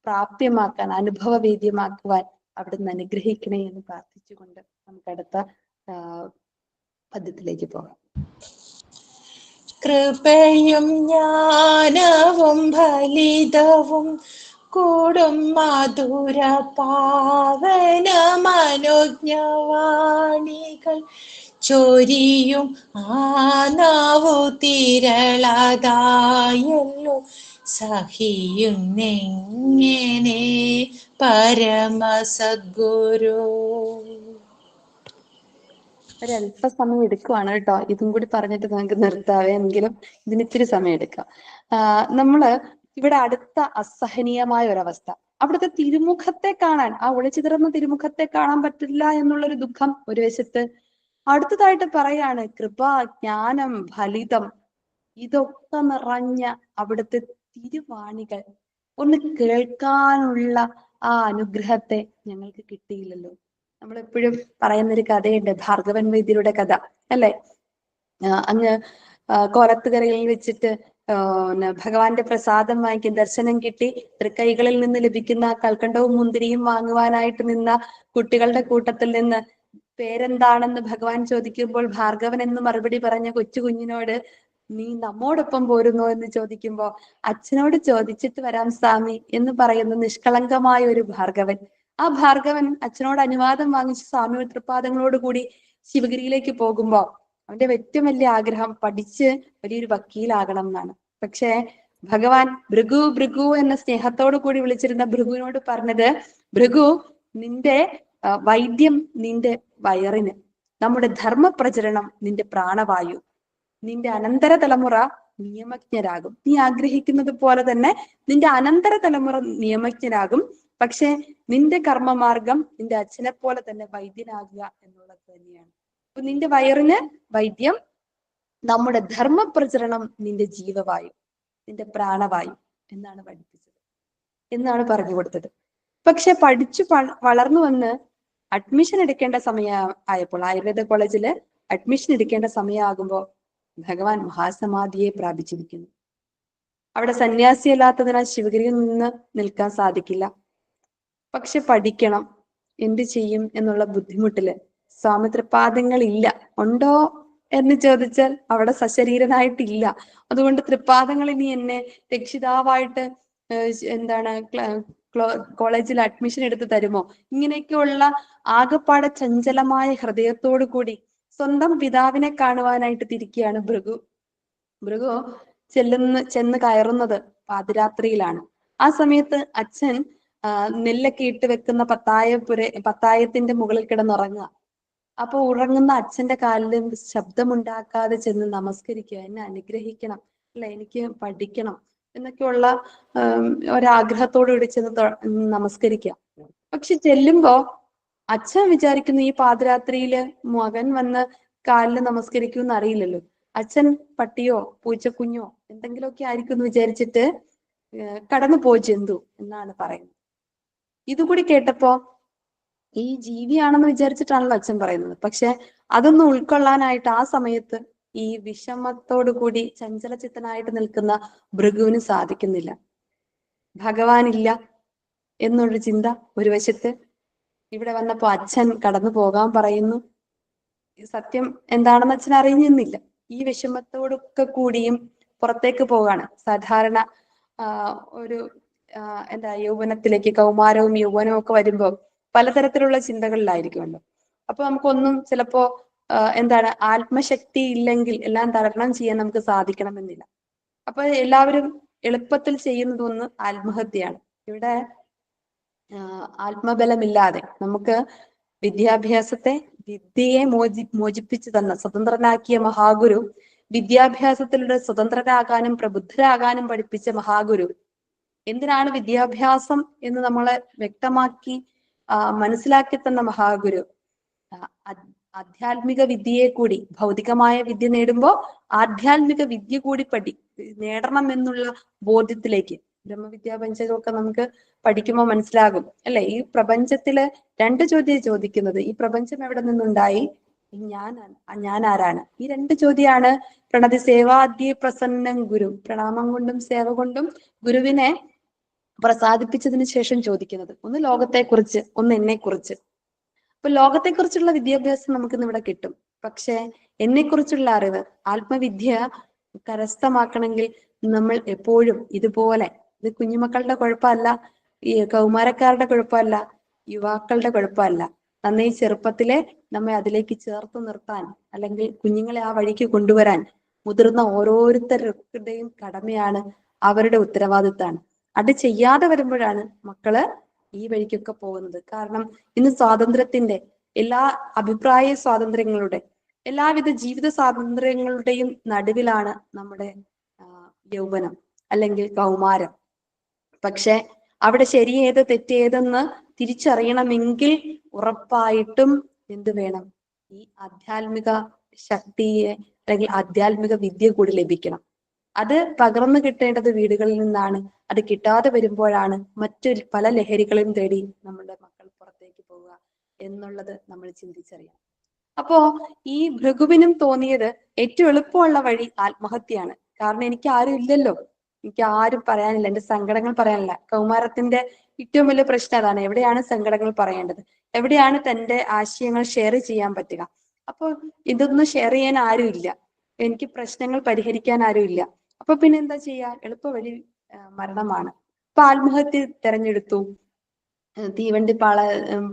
പ്രാപ്യമാക്കാൻ, അനുഭവവേദ്യമാക്കുവാൻ അവിടുന്ന് അനുഗ്രഹിക്കണേ എന്ന് പ്രാർത്ഥിച്ചുകൊണ്ട് നമുക്ക് അടുത്ത പദ്യത്തിലേക്ക് പോകാം. കൃപയും ജ്ഞാനവും ഫലിതവും കൂടും മധുര പാവന മനോജ്ഞവാണികൾ ചൊരിയും ആനാവു തിരളതായല്ലോ സഹിയുന്നെങ്ങനെ പരമസദ്ഗുരു. ഒരല്പസമയം എടുക്കുവാണ് കേട്ടോ, ഇതും കൂടി പറഞ്ഞിട്ട് നമുക്ക് നിർത്താവേ, എങ്കിലും ഇതിന് ഇത്തിരി സമയം എടുക്കാം. നമ്മള് ഇവിടെ അടുത്ത അസഹനീയമായ ഒരവസ്ഥ, അവിടുത്തെ തിരുമുഖത്തെ കാണാൻ, ആ ഒളിച്ചിതറുന്ന തിരുമുഖത്തെ കാണാൻ പറ്റില്ല എന്നുള്ളൊരു ദുഃഖം ഒരു വശത്ത്. അടുത്തതായിട്ട് പറയാണ് കൃപ, ജ്ഞാനം, ഫലിതം, ഇതൊക്കെ നിറഞ്ഞ അവിടുത്തെ തിരുവാണികൾ ഒന്ന് കേൾക്കാനുള്ള ആ അനുഗ്രഹത്തെ ഞങ്ങൾക്ക് കിട്ടിയില്ലല്ലോ. നമ്മളെപ്പോഴും പറയുന്നൊരു കഥയുണ്ട്, ഭാർഗവൻ വൈദ്യരുടെ കഥ അല്ലെ. അങ്ങ് കോലത്തുകരയിൽ വെച്ചിട്ട് ഭഗവാന്റെ പ്രസാദം വാങ്ങിക്കും, ദർശനം കിട്ടി തൃക്കൈകളിൽ നിന്ന് ലഭിക്കുന്ന കൽക്കണ്ടവും മുന്തിരിയും വാങ്ങുവാനായിട്ട് നിന്ന കുട്ടികളുടെ കൂട്ടത്തിൽ നിന്ന് പേരെന്താണെന്ന് ഭഗവാൻ ചോദിക്കുമ്പോൾ ഭാർഗവൻ എന്ന് മറുപടി പറഞ്ഞ കൊച്ചു കുഞ്ഞിനോട് നീ നമ്മോടൊപ്പം പോരുന്നോ എന്ന് ചോദിക്കുമ്പോ അച്ഛനോട് ചോദിച്ചിട്ട് വരാം സ്വാമി എന്ന് പറയുന്ന നിഷ്കളങ്കമായ ഒരു ഭാർഗവൻ. ആ ഭാർഗവൻ അച്ഛനോട് അനുവാദം വാങ്ങിച്ച് സ്വാമി തൃപ്പാദങ്ങളോട് കൂടി ശിവഗിരിയിലേക്ക് പോകുമ്പോ അവന്റെ ഏറ്റവും വലിയ ആഗ്രഹം പഠിച്ച് വലിയൊരു വക്കീലാകണം എന്നാണ്. പക്ഷെ ഭഗവാൻ ഭൃഗു ഭൃഗു എന്ന സ്നേഹത്തോടു കൂടി വിളിച്ചിരുന്ന ഭൃഗുവിനോട് പറഞ്ഞത്, ഭൃഗു, നിന്റെ വൈദ്യം നിന്റെ വയറിന്, നമ്മുടെ ധർമ്മപ്രചരണം നിന്റെ പ്രാണവായു, നിന്റെ അനന്തര തലമുറ നിയമജ്ഞരാകും. നീ ആഗ്രഹിക്കുന്നത് പോലെ തന്നെ നിന്റെ അനന്തര തലമുറ നിയമജ്ഞരാകും. പക്ഷെ നിന്റെ കർമ്മമാർഗം നിന്റെ അച്ഛനെ പോലെ തന്നെ വൈദ്യനാകുക എന്നുള്ളത് തന്നെയാണ്. അപ്പൊ നിന്റെ വയറിന് വൈദ്യം, നമ്മുടെ ധർമ്മപ്രചരണം നിന്റെ ജീവവായു, നിന്റെ പ്രാണവായു എന്നാണ് പഠിപ്പിച്ചത്, എന്നാണ് പറഞ്ഞു കൊടുത്തത്. പക്ഷെ പഠിച്ചു വളർന്നു വന്ന് അഡ്മിഷൻ എടുക്കേണ്ട സമയം ആയപ്പോൾ, ആയുർവേദ കോളേജില് അഡ്മിഷൻ എടുക്കേണ്ട സമയമാകുമ്പോൾ ഭഗവാൻ മഹാസമാധിയെ പ്രാപിച്ചിരിക്കുന്നു. അവിടെ സന്യാസിയല്ലാത്തതിനാൽ ശിവഗിരിയിൽ നിന്ന് നിൽക്കാൻ സാധിക്കില്ല. പക്ഷെ പഠിക്കണം, എന്ത് ചെയ്യും എന്നുള്ള ബുദ്ധിമുട്ടില് സ്വാമി തൃപ്പാദങ്ങൾ ഇല്ല. ഉണ്ടോ എന്ന് ചോദിച്ചാൽ അവിടെ സശരീരനായിട്ടില്ല. അതുകൊണ്ട് തൃപ്പാദങ്ങൾ ഇനി എന്നെ രക്ഷിതാവായിട്ട് എന്താണ് കോളേജിൽ അഡ്മിഷൻ എടുത്ത് തരുമോ, ഇങ്ങനെയൊക്കെയുള്ള ആകപ്പാടെ ചഞ്ചലമായ ഹൃദയത്തോടു കൂടി സ്വന്തം പിതാവിനെ കാണുവാനായിട്ട് തിരിക്കുകയാണ് ഭൃഗു. ഭൃഗു ചെന്ന് കയറുന്നത് പാതിരാത്രിയിലാണ്. ആ സമയത്ത് അച്ഛൻ നെല്ലൊക്കെ ഇട്ട് വെക്കുന്ന പത്തായത്തിന്റെ മുകളിൽ കിടന്നുറങ്ങുക. അപ്പൊ ഉറങ്ങുന്ന അച്ഛന്റെ കാലിൽ ശബ്ദമുണ്ടാക്കാതെ ചെന്ന് നമസ്കരിക്കുക, എന്നെ അനുഗ്രഹിക്കണം അല്ലെ, എനിക്ക് പഠിക്കണം എന്നൊക്കെയുള്ള ഒരാഗ്രഹത്തോടു കൂടി ചെന്ന് നമസ്കരിക്കുക. പക്ഷെ ചെല്ലുമ്പോ അച്ഛൻ വിചാരിക്കുന്നു ഈ പാതിരാത്രിയില് മകൻ വന്ന് കാലിൽ നമസ്കരിക്കുമെന്ന് അറിയില്ലല്ലോ. അച്ഛൻ പട്ടിയോ പൂച്ചക്കുഞ്ഞോ എന്തെങ്കിലുമൊക്കെ ആയിരിക്കും എന്ന് വിചാരിച്ചിട്ട് കടന്നു പോയി ജന്തു എന്നാണ് പറയുന്നത്. ഇതുകൂടി കേട്ടപ്പോ ഈ ജീവിയാണെന്ന് വിചാരിച്ചിട്ടാണല്ലോ അച്ഛൻ പറയുന്നത്. പക്ഷെ അതൊന്നും ഉൾക്കൊള്ളാനായിട്ട് ആ സമയത്ത് ഈ വിഷമത്തോടു കൂടി ചഞ്ചലചിത്തനായിട്ട് നിൽക്കുന്ന ഭൃഗുവിന് സാധിക്കുന്നില്ല. ഭഗവാനില്ല എന്നൊരു ചിന്ത ഒരു വശത്ത്. ഇവിടെ വന്നപ്പോ അച്ഛൻ കടന്നു പോകാൻ പറയുന്നു. സത്യം എന്താണെന്ന് അച്ഛൻ അറിയുന്നില്ല. ഈ വിഷമത്തോടൊക്കെ കൂടിയും പുറത്തേക്ക് പോകാണ്. സാധാരണ ഒരു യൗവനത്തിലേക്ക്, കൗമാരവും യൗവനവും ഒക്കെ വരുമ്പോ പലതരത്തിലുള്ള ചിന്തകളിലായിരിക്കുമല്ലോ. അപ്പൊ നമുക്കൊന്നും ചിലപ്പോ ആത്മശക്തി ഇല്ലെങ്കിൽ എല്ലാം തരണം ചെയ്യാൻ നമുക്ക് സാധിക്കണമെന്നില്ല. അപ്പൊ എല്ലാവരും എളുപ്പത്തിൽ ചെയ്യുന്നതൊന്ന് ആത്മഹത്യയാണ്. ഇവിടെ ആത്മബലമില്ലാതെ നമുക്ക് വിദ്യാഭ്യാസത്തെ, വിദ്യയെ മോചിപ്പിച്ചു തന്ന, സ്വതന്ത്രനാക്കിയ മഹാഗുരു, വിദ്യാഭ്യാസത്തിലൂടെ സ്വതന്ത്രരാകാനും പ്രബുദ്ധരാകാനും പഠിപ്പിച്ച മഹാഗുരു, എന്തിനാണ് വിദ്യാഭ്യാസം എന്ന് നമ്മളെ വ്യക്തമാക്കി മനസ്സിലാക്കി തന്ന മഹാഗുരു, ആധ്യാത്മിക വിദ്യയെ കൂടി, ഭൗതികമായ വിദ്യ നേടുമ്പോൾ ആധ്യാത്മിക വിദ്യ കൂടി നേടണം എന്നുള്ള ബോധ്യത്തിലേക്ക്, ബ്രഹ്മവിദ്യാ പഞ്ചകമൊക്കെ നമുക്ക് പഠിക്കുമ്പോൾ മനസ്സിലാകും അല്ലെ. ഈ പ്രപഞ്ചത്തില് രണ്ട് ചോദ്യം ചോദിക്കുന്നത്, ഈ പ്രപഞ്ചം എവിടെ നിന്നുണ്ടായി, ഞാൻ ആരാണ്. ഈ രണ്ട് ചോദ്യമാണ് പ്രണതി സേവാദ്യ പ്രസന്നം ഗുരു, പ്രണാമം കൊണ്ടും സേവ കൊണ്ടും ഗുരുവിനെ പ്രസാദിപ്പിച്ചതിന് ശേഷം ചോദിക്കുന്നത്. ഒന്ന് ലോകത്തെക്കുറിച്ച്, ഒന്ന് എന്നെക്കുറിച്ച്. അപ്പൊ ലോകത്തെക്കുറിച്ചുള്ള വിദ്യാഭ്യാസം നമുക്കിന്ന് ഇവിടെ കിട്ടും. പക്ഷെ എന്നെക്കുറിച്ചുള്ള അറിവ്, ആത്മവിദ്യ കരസ്ഥമാക്കണമെങ്കിൽ നമ്മൾ എപ്പോഴും ഇതുപോലെ, ഇത് കുഞ്ഞുമക്കളുടെ കുഴപ്പമല്ല, ഈ കൗമാരക്കാരുടെ കുഴപ്പമല്ല, യുവാക്കളുടെ കുഴപ്പമല്ല, നന്നേ ചെറുപ്പത്തിലെ നമ്മെ അതിലേക്ക് ചേർത്ത് നിർത്താൻ, അല്ലെങ്കിൽ കുഞ്ഞുങ്ങളെ ആ വഴിക്ക് കൊണ്ടുവരാൻ മുതിർന്ന ഓരോരുത്തരുടെയും കടമയാണ്, അവരുടെ ഉത്തരവാദിത്തമാണ്. അത് ചെയ്യാതെ വരുമ്പോഴാണ് മക്കള് ഈ വഴിക്കൊക്കെ പോകുന്നത്. കാരണം ഇന്ന് സ്വാതന്ത്ര്യത്തിന്റെ, എല്ലാ അഭിപ്രായ സ്വാതന്ത്ര്യങ്ങളുടെ, എല്ലാവിധ ജീവിത സ്വാതന്ത്ര്യങ്ങളുടെയും നടുവിലാണ് നമ്മുടെ യൗവനം അല്ലെങ്കിൽ കൗമാരം. പക്ഷെ അവിടെ ശരിയേത് തെറ്റേതെന്ന് തിരിച്ചറിയണമെങ്കിൽ ഉറപ്പായിട്ടും എന്ത് വേണം? ഈ ആധ്യാത്മിക ശക്തിയെ അല്ലെങ്കിൽ ആധ്യാത്മിക വിദ്യ കൂടി ലഭിക്കണം. അത് പകർന്നു കിട്ടേണ്ടത് വീടുകളിൽ നിന്നാണ്. അത് കിട്ടാതെ വരുമ്പോഴാണ് മറ്റു പല ലഹരികളെയും തേടി നമ്മുടെ മക്കൾ പുറത്തേക്ക് പോവുക എന്നുള്ളത് നമ്മൾ ചിന്തിച്ചറിയാം. അപ്പോ ഈ ഭൃഗുവിനും തോന്നിയത് ഏറ്റവും എളുപ്പമുള്ള വഴി ആത്മഹത്യയാണ്. കാരണം എനിക്ക് ആരും ഇല്ലല്ലോ, എനിക്ക് ആരും പറയാനില്ല, എന്റെ സങ്കടങ്ങൾ പറയാനില്ല. കൗമാരത്തിന്റെ ഏറ്റവും വലിയ പ്രശ്നം അതാണ്. എവിടെയാണ് സങ്കടങ്ങൾ പറയേണ്ടത്? എവിടെയാണ് തന്റെ ആശയങ്ങൾ ഷെയർ ചെയ്യാൻ പറ്റുക? അപ്പൊ ഇതൊന്നും ഷെയർ ചെയ്യാൻ ആരും ഇല്ല, എനിക്ക് പ്രശ്നങ്ങൾ പരിഹരിക്കാൻ ആരും ഇല്ല. അപ്പൊ പിന്നെ എന്താ ചെയ്യാ? എളുപ്പ വഴി മരണമാണ്. അപ്പൊ ആത്മഹത്യ തെരഞ്ഞെടുത്തു. തീവണ്ടി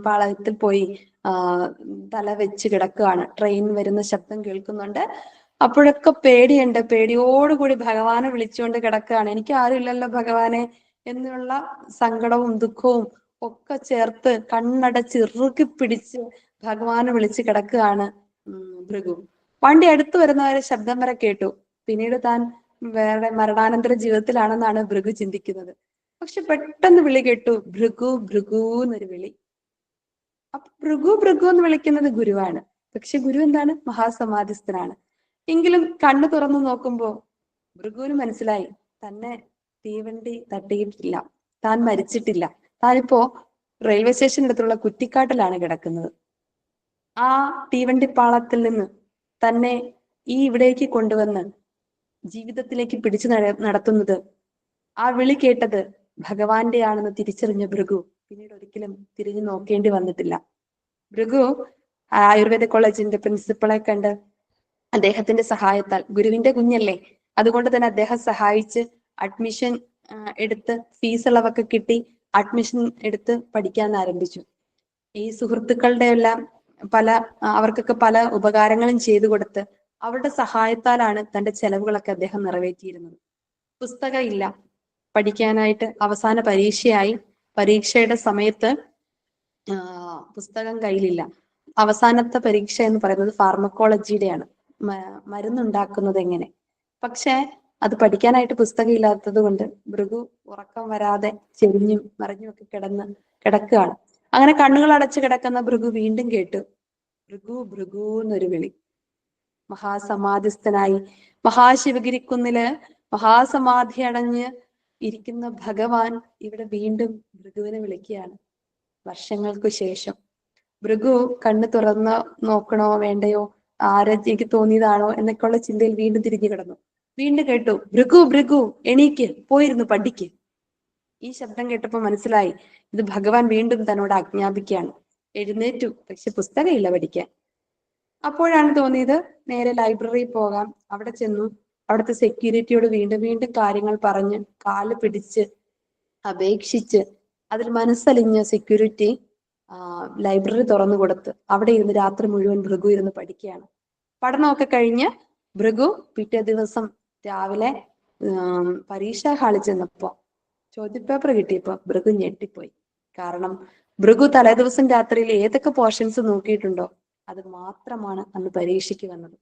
പാളയത്തിൽ പോയി തല വെച്ച് കിടക്കുകയാണ്. ട്രെയിൻ വരുന്ന ശബ്ദം കേൾക്കുന്നുണ്ട്. അപ്പോഴൊക്കെ പേടിയുണ്ട്. പേടിയോടുകൂടി ഭഗവാനെ വിളിച്ചുകൊണ്ട് കിടക്കുകയാണ്. എനിക്ക് ആരും ഇല്ലല്ലോ ഭഗവാനെ എന്നുള്ള സങ്കടവും ദുഃഖവും ഒക്കെ ചേർത്ത് കണ്ണടച്ച് ഇറുക്കി പിടിച്ച് ഭഗവാനെ വിളിച്ച് കിടക്കുകയാണ് ഭൃഗു. വണ്ടി അടുത്ത് വരുന്ന ഒരു ശബ്ദം വരെ കേട്ടു. പിന്നീട് താൻ വേറെ മരണാനന്തര ജീവിതത്തിലാണെന്നാണ് ഭൃഗു ചിന്തിക്കുന്നത്. പക്ഷെ പെട്ടെന്ന് വിളി കേട്ടു, ഭൃഗു ഭൃഗു എന്നൊരു വിളി. അപ്പൊ ഭൃഗു ഭൃഗു എന്ന് വിളിക്കുന്നത് ഗുരുവാണ്. പക്ഷെ ഗുരു എന്താണ്? മഹാസമാധിസ്ഥനാണ്. എങ്കിലും കണ്ണു തുറന്നു നോക്കുമ്പോ ഭൃഗുവിന് മനസ്സിലായി തന്നെ തീവണ്ടി തട്ടിയിട്ടില്ല, താൻ മരിച്ചിട്ടില്ല. താനിപ്പോ റെയിൽവേ സ്റ്റേഷനടുത്തുള്ള കുറ്റിക്കാട്ടിലാണ് കിടക്കുന്നത്. ആ തീവണ്ടിപ്പാളത്തിൽ നിന്ന് തന്നെ ഈ ഇവിടേക്ക് കൊണ്ടുവന്ന് ജീവിതത്തിലേക്ക് പിടിച്ചു നടത്തുന്നത്, ആ വിളി കേട്ടത് ഭഗവാന്റെ ആണെന്ന് തിരിച്ചറിഞ്ഞ ഭൃഗു പിന്നീട് ഒരിക്കലും തിരിഞ്ഞു നോക്കേണ്ടി വന്നിട്ടില്ല. ഭൃഗു ആയുർവേദ കോളേജിന്റെ പ്രിൻസിപ്പളെ കണ്ട് അദ്ദേഹത്തിന്റെ സഹായത്താൽ, ഗുരുവിന്റെ കുഞ്ഞല്ലേ, അതുകൊണ്ട് തന്നെ അദ്ദേഹം സഹായിച്ച് അഡ്മിഷൻ എടുത്ത് ഫീസ് ഇളവൊക്കെ കിട്ടി അഡ്മിഷൻ എടുത്ത് പഠിക്കാൻ ആരംഭിച്ചു. ഈ സുഹൃത്തുക്കളുടെ എല്ലാം അവർക്കൊക്കെ പല ഉപകാരങ്ങളും ചെയ്തു കൊടുത്ത് അവരുടെ സഹായത്താലാണ് തന്റെ ചെലവുകളൊക്കെ അദ്ദേഹം നിറവേറ്റിയിരുന്നത്. പുസ്തകം ഇല്ല പഠിക്കാനായിട്ട്. അവസാന പരീക്ഷയായി. പരീക്ഷയുടെ സമയത്ത് പുസ്തകം കയ്യിലില്ല. അവസാനത്തെ പരീക്ഷ എന്ന് പറയുന്നത് ഫാർമക്കോളജിയുടെയാണ്, മരുന്നുണ്ടാക്കുന്നത് എങ്ങനെ. പക്ഷെ അത് പഠിക്കാനായിട്ട് പുസ്തകം ഇല്ലാത്തത് കൊണ്ട് ഭൃഗു ഉറക്കം വരാതെ ചെരിഞ്ഞും മറിഞ്ഞും ഒക്കെ കിടക്കുകയാണ്. അങ്ങനെ കണ്ണുകൾ അടച്ചു കിടക്കുന്ന ഭൃഗു വീണ്ടും കേട്ടു, ഭൃഗു ഭൃഗു എന്നൊരു വിളി. മഹാസമാധിസ്ഥനായി മഹാശിവഗിരിക്കുന്നില് മഹാസമാധി അടഞ്ഞ് ഇരിക്കുന്ന ഭഗവാൻ ഇവിടെ വീണ്ടും ഭൃഗുവിനെ വിളിക്കുകയാണ്. വർഷങ്ങൾക്കു ശേഷം ഭൃഗു കണ്ണ് തുറന്ന് നോക്കണോ വേണ്ടയോ, ആരെനിക്ക് തോന്നിയതാണോ എന്നൊക്കെയുള്ള ചിന്തയിൽ വീണ്ടും തിരിഞ്ഞു കിടന്നു. വീണ്ടും കേട്ടു, ഭൃഗു ഭൃഗു എണീക്ക്, പോയിരുന്നു പഠിക്ക്. ഈ ശബ്ദം കേട്ടപ്പോ മനസ്സിലായി ഇത് ഭഗവാൻ വീണ്ടും തന്നോട് ആജ്ഞാപിക്കുകയാണ്. എഴുന്നേറ്റു. പക്ഷെ പുസ്തകമില്ല പഠിക്കാൻ. അപ്പോഴാണ് തോന്നിയത് നേരെ ലൈബ്രറിയിൽ പോകാം. അവിടെ ചെന്നു. അവിടുത്തെ സെക്യൂരിറ്റിയോട് വീണ്ടും വീണ്ടും കാര്യങ്ങൾ പറഞ്ഞ് കാല് പിടിച്ച് അപേക്ഷിച്ച് അതിൽ മനസ്സലിഞ്ഞ സെക്യൂരിറ്റി ലൈബ്രറി തുറന്നു കൊടുത്ത് അവിടെ ഇരുന്ന് രാത്രി മുഴുവൻ ഭൃഗു ഇരുന്ന് പഠിക്കുകയാണ്. പഠനമൊക്കെ കഴിഞ്ഞ് ഭൃഗു പിറ്റേ ദിവസം രാവിലെ പരീക്ഷാ ഹാളിൽ ചെന്നപ്പോ ചോദ്യപേപ്പർ കിട്ടിയപ്പോ ഭൃഗു ഞെട്ടിപ്പോയി. കാരണം ഭൃഗു തലേദിവസം രാത്രിയിൽ ഏതൊക്കെ പോർഷൻസ് നോക്കിയിട്ടുണ്ടോ അത് മാത്രമാണ് അന്ന് പരീക്ഷയ്ക്ക് വന്നത്.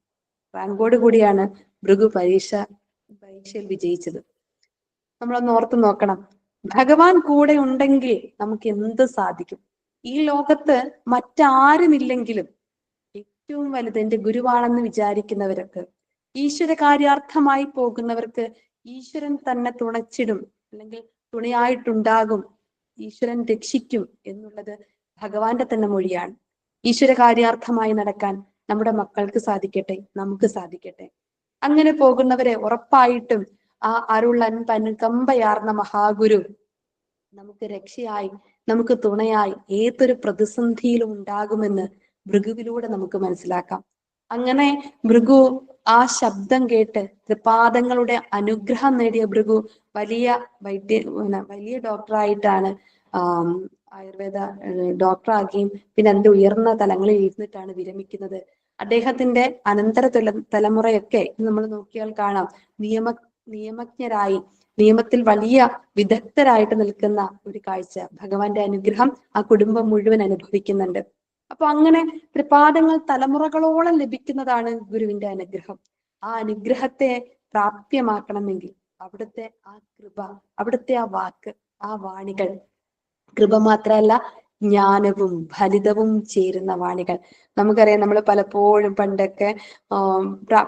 റാങ്കോട് കൂടിയാണ് ഭൃഗു പരീക്ഷയിൽ വിജയിച്ചത്. നമ്മളൊന്ന് ഓർത്ത് നോക്കണം, ഭഗവാൻ കൂടെ ഉണ്ടെങ്കിൽ നമുക്ക് എന്ത് സാധിക്കും. ഈ ലോകത്ത് മറ്റാരുമില്ലെങ്കിലും ഏറ്റവും വലുത് എന്റെ ഗുരുവാണെന്ന് വിചാരിക്കുന്നവർക്ക്, ഈശ്വര കാര്യാർത്ഥമായി പോകുന്നവർക്ക് ഈശ്വരൻ തന്നെ തുണച്ചിടും, അല്ലെങ്കിൽ തുണയായിട്ടുണ്ടാകും, ഈശ്വരൻ രക്ഷിക്കും എന്നുള്ളത് ഭഗവാന്റെ തന്നെ മൊഴിയാണ്. ഈശ്വര കാര്യാർത്ഥമായി നടക്കാൻ നമ്മുടെ മക്കൾക്ക് സാധിക്കട്ടെ, നമുക്ക് സാധിക്കട്ടെ. അങ്ങനെ പോകുന്നവരെ ഉറപ്പായിട്ടും ആ അരുളൻപനുകമ്പയാർന്ന മഹാഗുരു നമുക്ക് രക്ഷയായി, നമുക്ക് തുണയായി ഏതൊരു പ്രതിസന്ധിയിലും ഉണ്ടാകുമെന്ന് ഭൃഗുവിലൂടെ നമുക്ക് മനസ്സിലാക്കാം. അങ്ങനെ ഭൃഗു ആ ശബ്ദം കേട്ട് ത്രിപാദങ്ങളുടെ അനുഗ്രഹം നേടിയ ഭൃഗു വലിയ ഡോക്ടറായിട്ടാണ് ആയുർവേദ ഡോക്ടറാകുകയും പിന്നെ അതിന്റെ ഉയർന്ന തലങ്ങളിൽ ഇരുന്നിട്ടാണ് വിരമിക്കുന്നത്. അദ്ദേഹത്തിന്റെ അനന്തര തലമുറയൊക്കെ നമ്മൾ നോക്കിയാൽ കാണാം നിയമജ്ഞരായി, നിയമത്തിൽ വലിയ വിദഗ്ധരായിട്ട് നിൽക്കുന്ന ഒരു കാഴ്ച. ഭഗവാന്റെ അനുഗ്രഹം ആ കുടുംബം മുഴുവൻ അനുഭവിക്കുന്നുണ്ട്. അപ്പൊ അങ്ങനെ ത്രിപാദങ്ങൾ തലമുറകളോളം ലഭിക്കുന്നതാണ് ഗുരുവിന്റെ അനുഗ്രഹം. ആ അനുഗ്രഹത്തെ പ്രാപ്യമാക്കണമെങ്കിൽ അവിടുത്തെ ആ കൃപ, അവിടുത്തെ ആ വാക്ക് ആ വാണികൾ കൃപ മാത്രമല്ല, ജ്ഞാനവും ഫലിതവും ചേരുന്ന വാണികൾ. നമുക്കറിയാം, നമ്മൾ പലപ്പോഴും പണ്ടൊക്കെ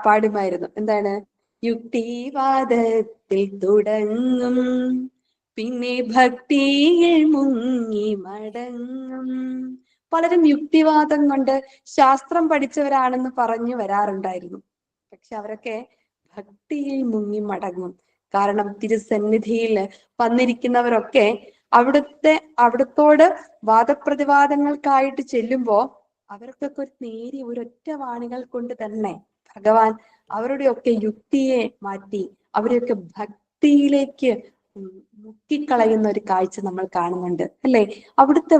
പാടുമായിരുന്നു. എന്താണ്? യുക്തിവാദത്തിൽ തുടങ്ങും, പിന്നെ ഭക്തിയിൽ മുങ്ങി മടങ്ങും. പലരും യുക്തിവാദം കൊണ്ട് ശാസ്ത്രം പഠിച്ചവരാണെന്ന് പറഞ്ഞു വരാറുണ്ടായിരുന്നു. പക്ഷെ അവരൊക്കെ ഭക്തിയിൽ മുങ്ങി മടങ്ങും. കാരണം തിരുസന്നിധിയിൽ വന്നിരിക്കുന്നവരൊക്കെ അവിടത്തോട് വാദപ്രതിവാദങ്ങൾക്കായിട്ട് ചെല്ലുമ്പോ അവർക്കൊക്കെ ഒരു നേരിയ ഒരൊറ്റ വാണികൾ കൊണ്ട് തന്നെ ഭഗവാൻ അവരുടെയൊക്കെ യുക്തിയെ മാറ്റി അവരെയൊക്കെ ഭക്തിയിലേക്ക് മുക്കിക്കളയുന്ന ഒരു കാഴ്ച നമ്മൾ കാണുന്നുണ്ട്, അല്ലെ? അവിടുത്തെ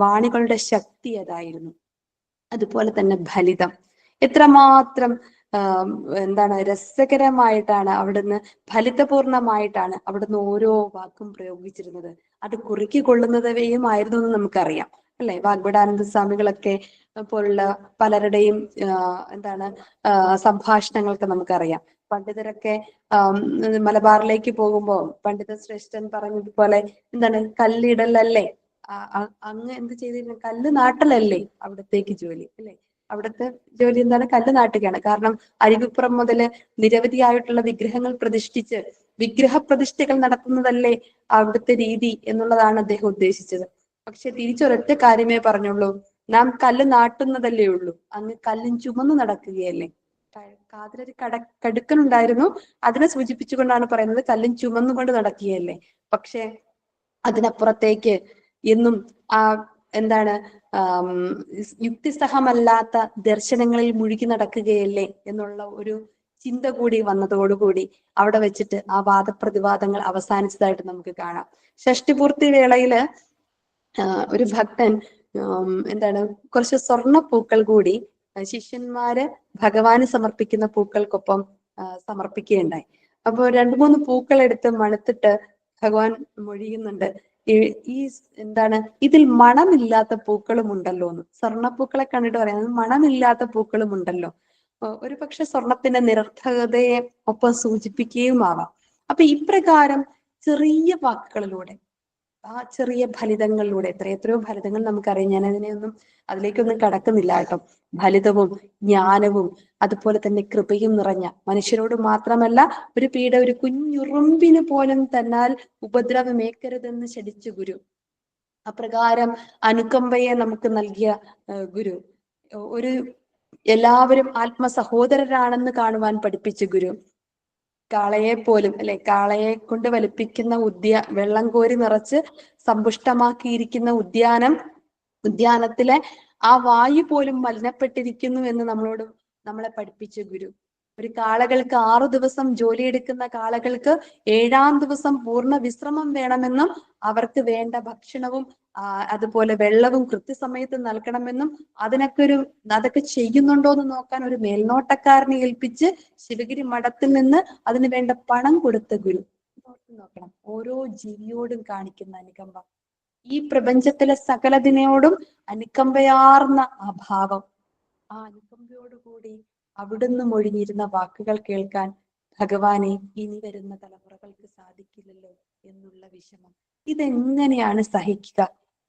വാണികളുടെ ശക്തി അതായിരുന്നു. അതുപോലെ തന്നെ ഫലിതം എത്രമാത്രം എന്താണ് രസകരമായിട്ടാണ് അവിടുന്ന്, ഫലിതപൂർണമായിട്ടാണ് അവിടുന്ന് ഓരോ വാക്കും പ്രയോഗിച്ചിരുന്നത്. അത് കുറുക്കിക്കൊള്ളുന്നവയുമായിരുന്നു എന്ന് നമുക്കറിയാം, അല്ലെ? വാഗ്ഭടാനന്ദ സ്വാമികളൊക്കെ പോലുള്ള പലരുടെയും എന്താണ് സംഭാഷണങ്ങൾക്ക് നമുക്കറിയാം. പണ്ഡിതരൊക്കെ മലബാറിലേക്ക് പോകുമ്പോ പണ്ഡിത ശ്രേഷ്ഠൻ പറഞ്ഞതുപോലെ എന്താണ്, കല്ലിടലല്ലേ അങ്ങ് എന്ത് ചെയ്തിരുന്നു, കല്ല് നാട്ടലല്ലേ അവിടത്തേക്ക് ജോലി, അല്ലെ? അവിടുത്തെ ജോലി എന്താണ്? കല്ല് നാട്ടുകയാണ്. കാരണം അരുവിപ്പുറം മുതല് നിരവധിയായിട്ടുള്ള വിഗ്രഹങ്ങൾ പ്രതിഷ്ഠിച്ച് വിഗ്രഹ പ്രതിഷ്ഠകൾ നടത്തുന്നതല്ലേ അവിടുത്തെ രീതി എന്നുള്ളതാണ് അദ്ദേഹം ഉദ്ദേശിച്ചത്. പക്ഷെ തിരിച്ചൊരൊറ്റ കാര്യമേ പറഞ്ഞുള്ളൂ, നാം കല്ല് നാട്ടുന്നതല്ലേ ഉള്ളൂ, അങ്ങ് കല്ലും ചുമന്നു നടക്കുകയല്ലേ. കാതിലൊരു കടുക്കനുണ്ടായിരുന്നു, അതിനെ സൂചിപ്പിച്ചുകൊണ്ടാണ് പറയുന്നത് കല്ലും ചുമന്നുകൊണ്ട് നടക്കുകയല്ലേ. പക്ഷെ അതിനപ്പുറത്തേക്ക് എന്നും ആ എന്താണ് യുക്തിസഹമല്ലാത്ത ദർശനങ്ങളിൽ മുഴുകി നടക്കുകയല്ലേ എന്നുള്ള ഒരു ചിന്ത കൂടി വന്നതോടുകൂടി അവിടെ വെച്ചിട്ട് ആ വാദപ്രതിവാദങ്ങൾ അവസാനിച്ചതായിട്ട് നമുക്ക് കാണാം. ഷഷ്ടിപൂർത്തി വേളയില് ഒരു ഭക്തൻ എന്താണ് കുറച്ച് സ്വർണ്ണപ്പൂക്കൾ കൂടി ശിഷ്യന്മാര് ഭഗവാന് സമർപ്പിക്കുന്ന പൂക്കൾക്കൊപ്പം സമർപ്പിക്കുകയുണ്ടായി. അപ്പൊ 2-3 പൂക്കൾ എടുത്ത് മണത്തിട്ട് ഭഗവാൻ മൊഴിയുന്നുണ്ട്, ഈ എന്താണ് ഇതിൽ മണമില്ലാത്ത പൂക്കളും ഉണ്ടല്ലോ എന്ന്. സ്വർണ്ണപ്പൂക്കളെ കണ്ടിട്ട് പറയുന്നത് മണമില്ലാത്ത പൂക്കളും ഉണ്ടല്ലോ. ഒരു പക്ഷെ സ്വർണത്തിന്റെ നിരർത്ഥകതയെ ഒപ്പം സൂചിപ്പിക്കുകയും ആവാം. അപ്പൊ ഇപ്രകാരം ചെറിയ വാക്കുകളിലൂടെ, ആ ചെറിയ ഫലിതങ്ങളിലൂടെ, എത്രയെത്രയോ ഫലിതങ്ങൾ നമുക്കറിയാം, ഞാൻ അതിലേക്കൊന്നും കടക്കുന്നില്ല കേട്ടോ. ഫലിതവും ജ്ഞാനവും അതുപോലെ തന്നെ കൃപയും നിറഞ്ഞ, മനുഷ്യരോട് മാത്രമല്ല ഒരു കുഞ്ഞുറുമ്പിന് പോലും തന്നാൽ ഉപദ്രവമേക്കരുതെന്ന് ശഠിച്ച ഗുരു, അപ്രകാരം അനുകമ്പയെ നമുക്ക് നൽകിയ ഗുരു, എല്ലാവരും ആത്മസഹോദരരാണെന്ന് കാണുവാൻ പഠിപ്പിച്ച ഗുരു, കാളയെ പോലും, അല്ലെ, കാളയെ കൊണ്ട് വലിപ്പിക്കുന്ന വെള്ളം കോരി നിറച്ച് സമ്പുഷ്ടമാക്കിയിരിക്കുന്ന ഉദ്യാനത്തിലെ ആ വായു പോലും മലിനപ്പെട്ടിരിക്കുന്നു എന്ന് നമ്മളെ പഠിപ്പിച്ച ഗുരു, ഒരു കാളകൾക്ക് 6 ദിവസം ജോലിയെടുക്കുന്ന കാളകൾക്ക് 7-ാം ദിവസം പൂർണ്ണ വിശ്രമം വേണമെന്നും അവർക്ക് വേണ്ട ഭക്ഷണവും അതുപോലെ വെള്ളവും കൃത്യസമയത്ത് നൽകണമെന്നും അതൊക്കെ ചെയ്യുന്നുണ്ടോ എന്ന് നോക്കാൻ ഒരു മേൽനോട്ടക്കാരനെ ഏൽപ്പിച്ച് ശിവഗിരി മഠത്തിൽ നിന്ന് അതിന് വേണ്ട പണം കൊടുത്ത ഗുരു. നോക്കണം, ഓരോ ജീവിയോടും കാണിക്കുന്ന അനുകമ്പ, ഈ പ്രപഞ്ചത്തിലെ സകലതിനോടും അനുകമ്പയാർന്ന ആ ഭാവം, ആ അനുകമ്പയോടുകൂടി അവിടുന്ന് മൊഴിഞ്ഞിരുന്ന വാക്കുകൾ കേൾക്കാൻ ഭഗവാനെ ഇനി വരുന്ന തലമുറകൾക്ക് സാധിക്കില്ലല്ലോ എന്നുള്ള വിഷമം. ഇതെങ്ങനെയാണ് സഹിക്കുക?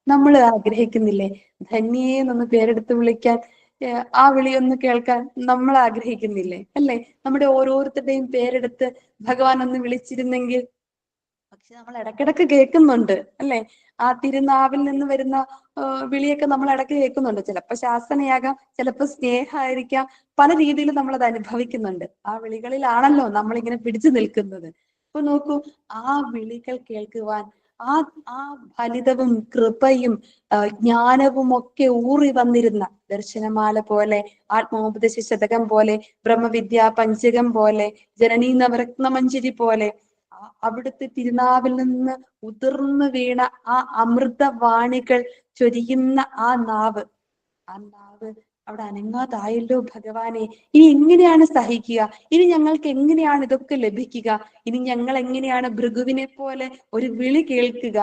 നമ്മൾ ആഗ്രഹിക്കുന്നില്ലേ ധന്യേ എന്നൊന്ന് പേരെടുത്ത് വിളിക്കാൻ? ആ വിളിയൊന്ന് കേൾക്കാൻ നമ്മൾ ആഗ്രഹിക്കുന്നില്ലേ? അല്ലെ? നമ്മുടെ ഓരോരുത്തരുടെയും പേരെടുത്ത് ഭഗവാൻ ഒന്ന് വിളിച്ചിരുന്നെങ്കിൽ. പക്ഷെ നമ്മൾ ഇടക്കിടക്ക് കേൾക്കുന്നുണ്ട്, അല്ലെ? ആ തിരുനാവിൽ നിന്ന് വരുന്ന വിളിയൊക്കെ നമ്മൾ ഇടയ്ക്ക് കേൾക്കുന്നുണ്ട്. ചിലപ്പോ ശാസനയാകാം, ചിലപ്പോ സ്നേഹമായിരിക്കാം, പല രീതിയിൽ നമ്മൾ അത് അനുഭവിക്കുന്നുണ്ട്. ആ വിളികളിലാണല്ലോ നമ്മളിങ്ങനെ പിടിച്ചു നിൽക്കുന്നത്. അപ്പൊ നോക്കൂ, ആ വിളികൾ കേൾക്കുവാൻ, ആ ഫലിതവും കൃപയും ജ്ഞാനവും ഒക്കെ ഊറി വന്നിരുന്ന ദർശനമാല പോലെ, ആത്മോപദേശ ശതകം പോലെ, ബ്രഹ്മവിദ്യാ പഞ്ചകം പോലെ, ജനനീ നവരത്നമഞ്ജരി പോലെ അവിടുത്തെ തിരുനാവിൽ നിന്ന് ഉതിർന്നു വീണ ആ അമൃതവാണികൾ ചൊരിയുന്ന ആ നാവ് അവിടെ അനങ്ങാതായല്ലോ ഭഗവാനെ. ഇനി എങ്ങനെയാണ് സഹിക്കുക? ഇനി ഞങ്ങൾക്ക് എങ്ങനെയാണ് ഇതൊക്കെ ലഭിക്കുക? ഇനി ഞങ്ങൾ എങ്ങനെയാണ് ഭൃഗുവിനെ പോലെ ഒരു വിളി കേൾക്കുക?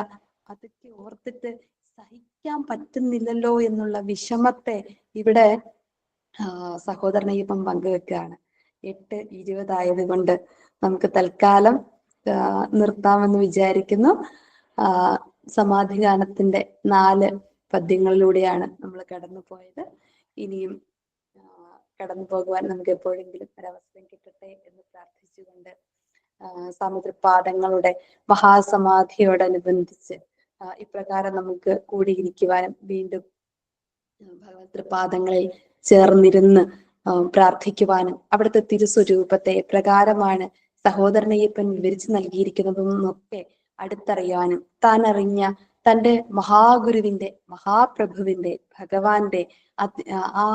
അതൊക്കെ ഓർത്തിട്ട് സഹിക്കാൻ പറ്റുന്നില്ലല്ലോ എന്നുള്ള വിഷമത്തെ ഇവിടെ സഹോദരനയ്യപ്പൻ പങ്കുവെക്കുകയാണ്. 8:20 ആയത് കൊണ്ട് നമുക്ക് തൽക്കാലം നിർത്താമെന്ന് വിചാരിക്കുന്നു. സമാധിഗാനത്തിന്റെ 4 പദ്യങ്ങളിലൂടെയാണ് നമ്മൾ കടന്നു പോയത്. ഇനിയും കടന്നു പോകുവാൻ നമുക്ക് എപ്പോഴെങ്കിലും ഒരവസരം കിട്ടട്ടെ എന്ന് പ്രാർത്ഥിച്ചുകൊണ്ട് സാമുദ്രപാദങ്ങളുടെ മഹാസമാധിയോടനുബന്ധിച്ച് ഇപ്രകാരം നമുക്ക് കൂടിയിരിക്കുവാനും വീണ്ടും ഭഗവത് തൃപാദങ്ങളിൽ ചേർന്നിരുന്ന് പ്രാർത്ഥിക്കുവാനും അവിടുത്തെ തിരുസ്വരൂപത്തെ എപ്രകാരമാണ് സഹോദരനയ്യപ്പൻ വിവരിച്ചു നൽകിയിരിക്കുന്നതെന്നൊക്കെ അടുത്തറിയാനും താൻ അറിഞ്ഞ തൻ്റെ മഹാഗുരുവിന്റെ മഹാപ്രഭുവിന്റെ ഭഗവാന്റെ ആ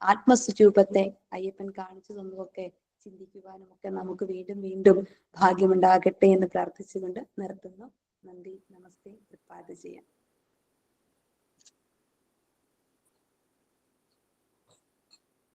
ആത്മസ്വരൂപത്തെ അയ്യപ്പൻ കാണിച്ചു തന്നതൊക്കെ ചിന്തിക്കുവാനും ഒക്കെ നമുക്ക് വീണ്ടും വീണ്ടും ഭാഗ്യമുണ്ടാകട്ടെ എന്ന് പ്രാർത്ഥിച്ചുകൊണ്ട് നിർത്തുന്നു. നന്ദി, നമസ്തേ, തൃപ്പാദ ജയം.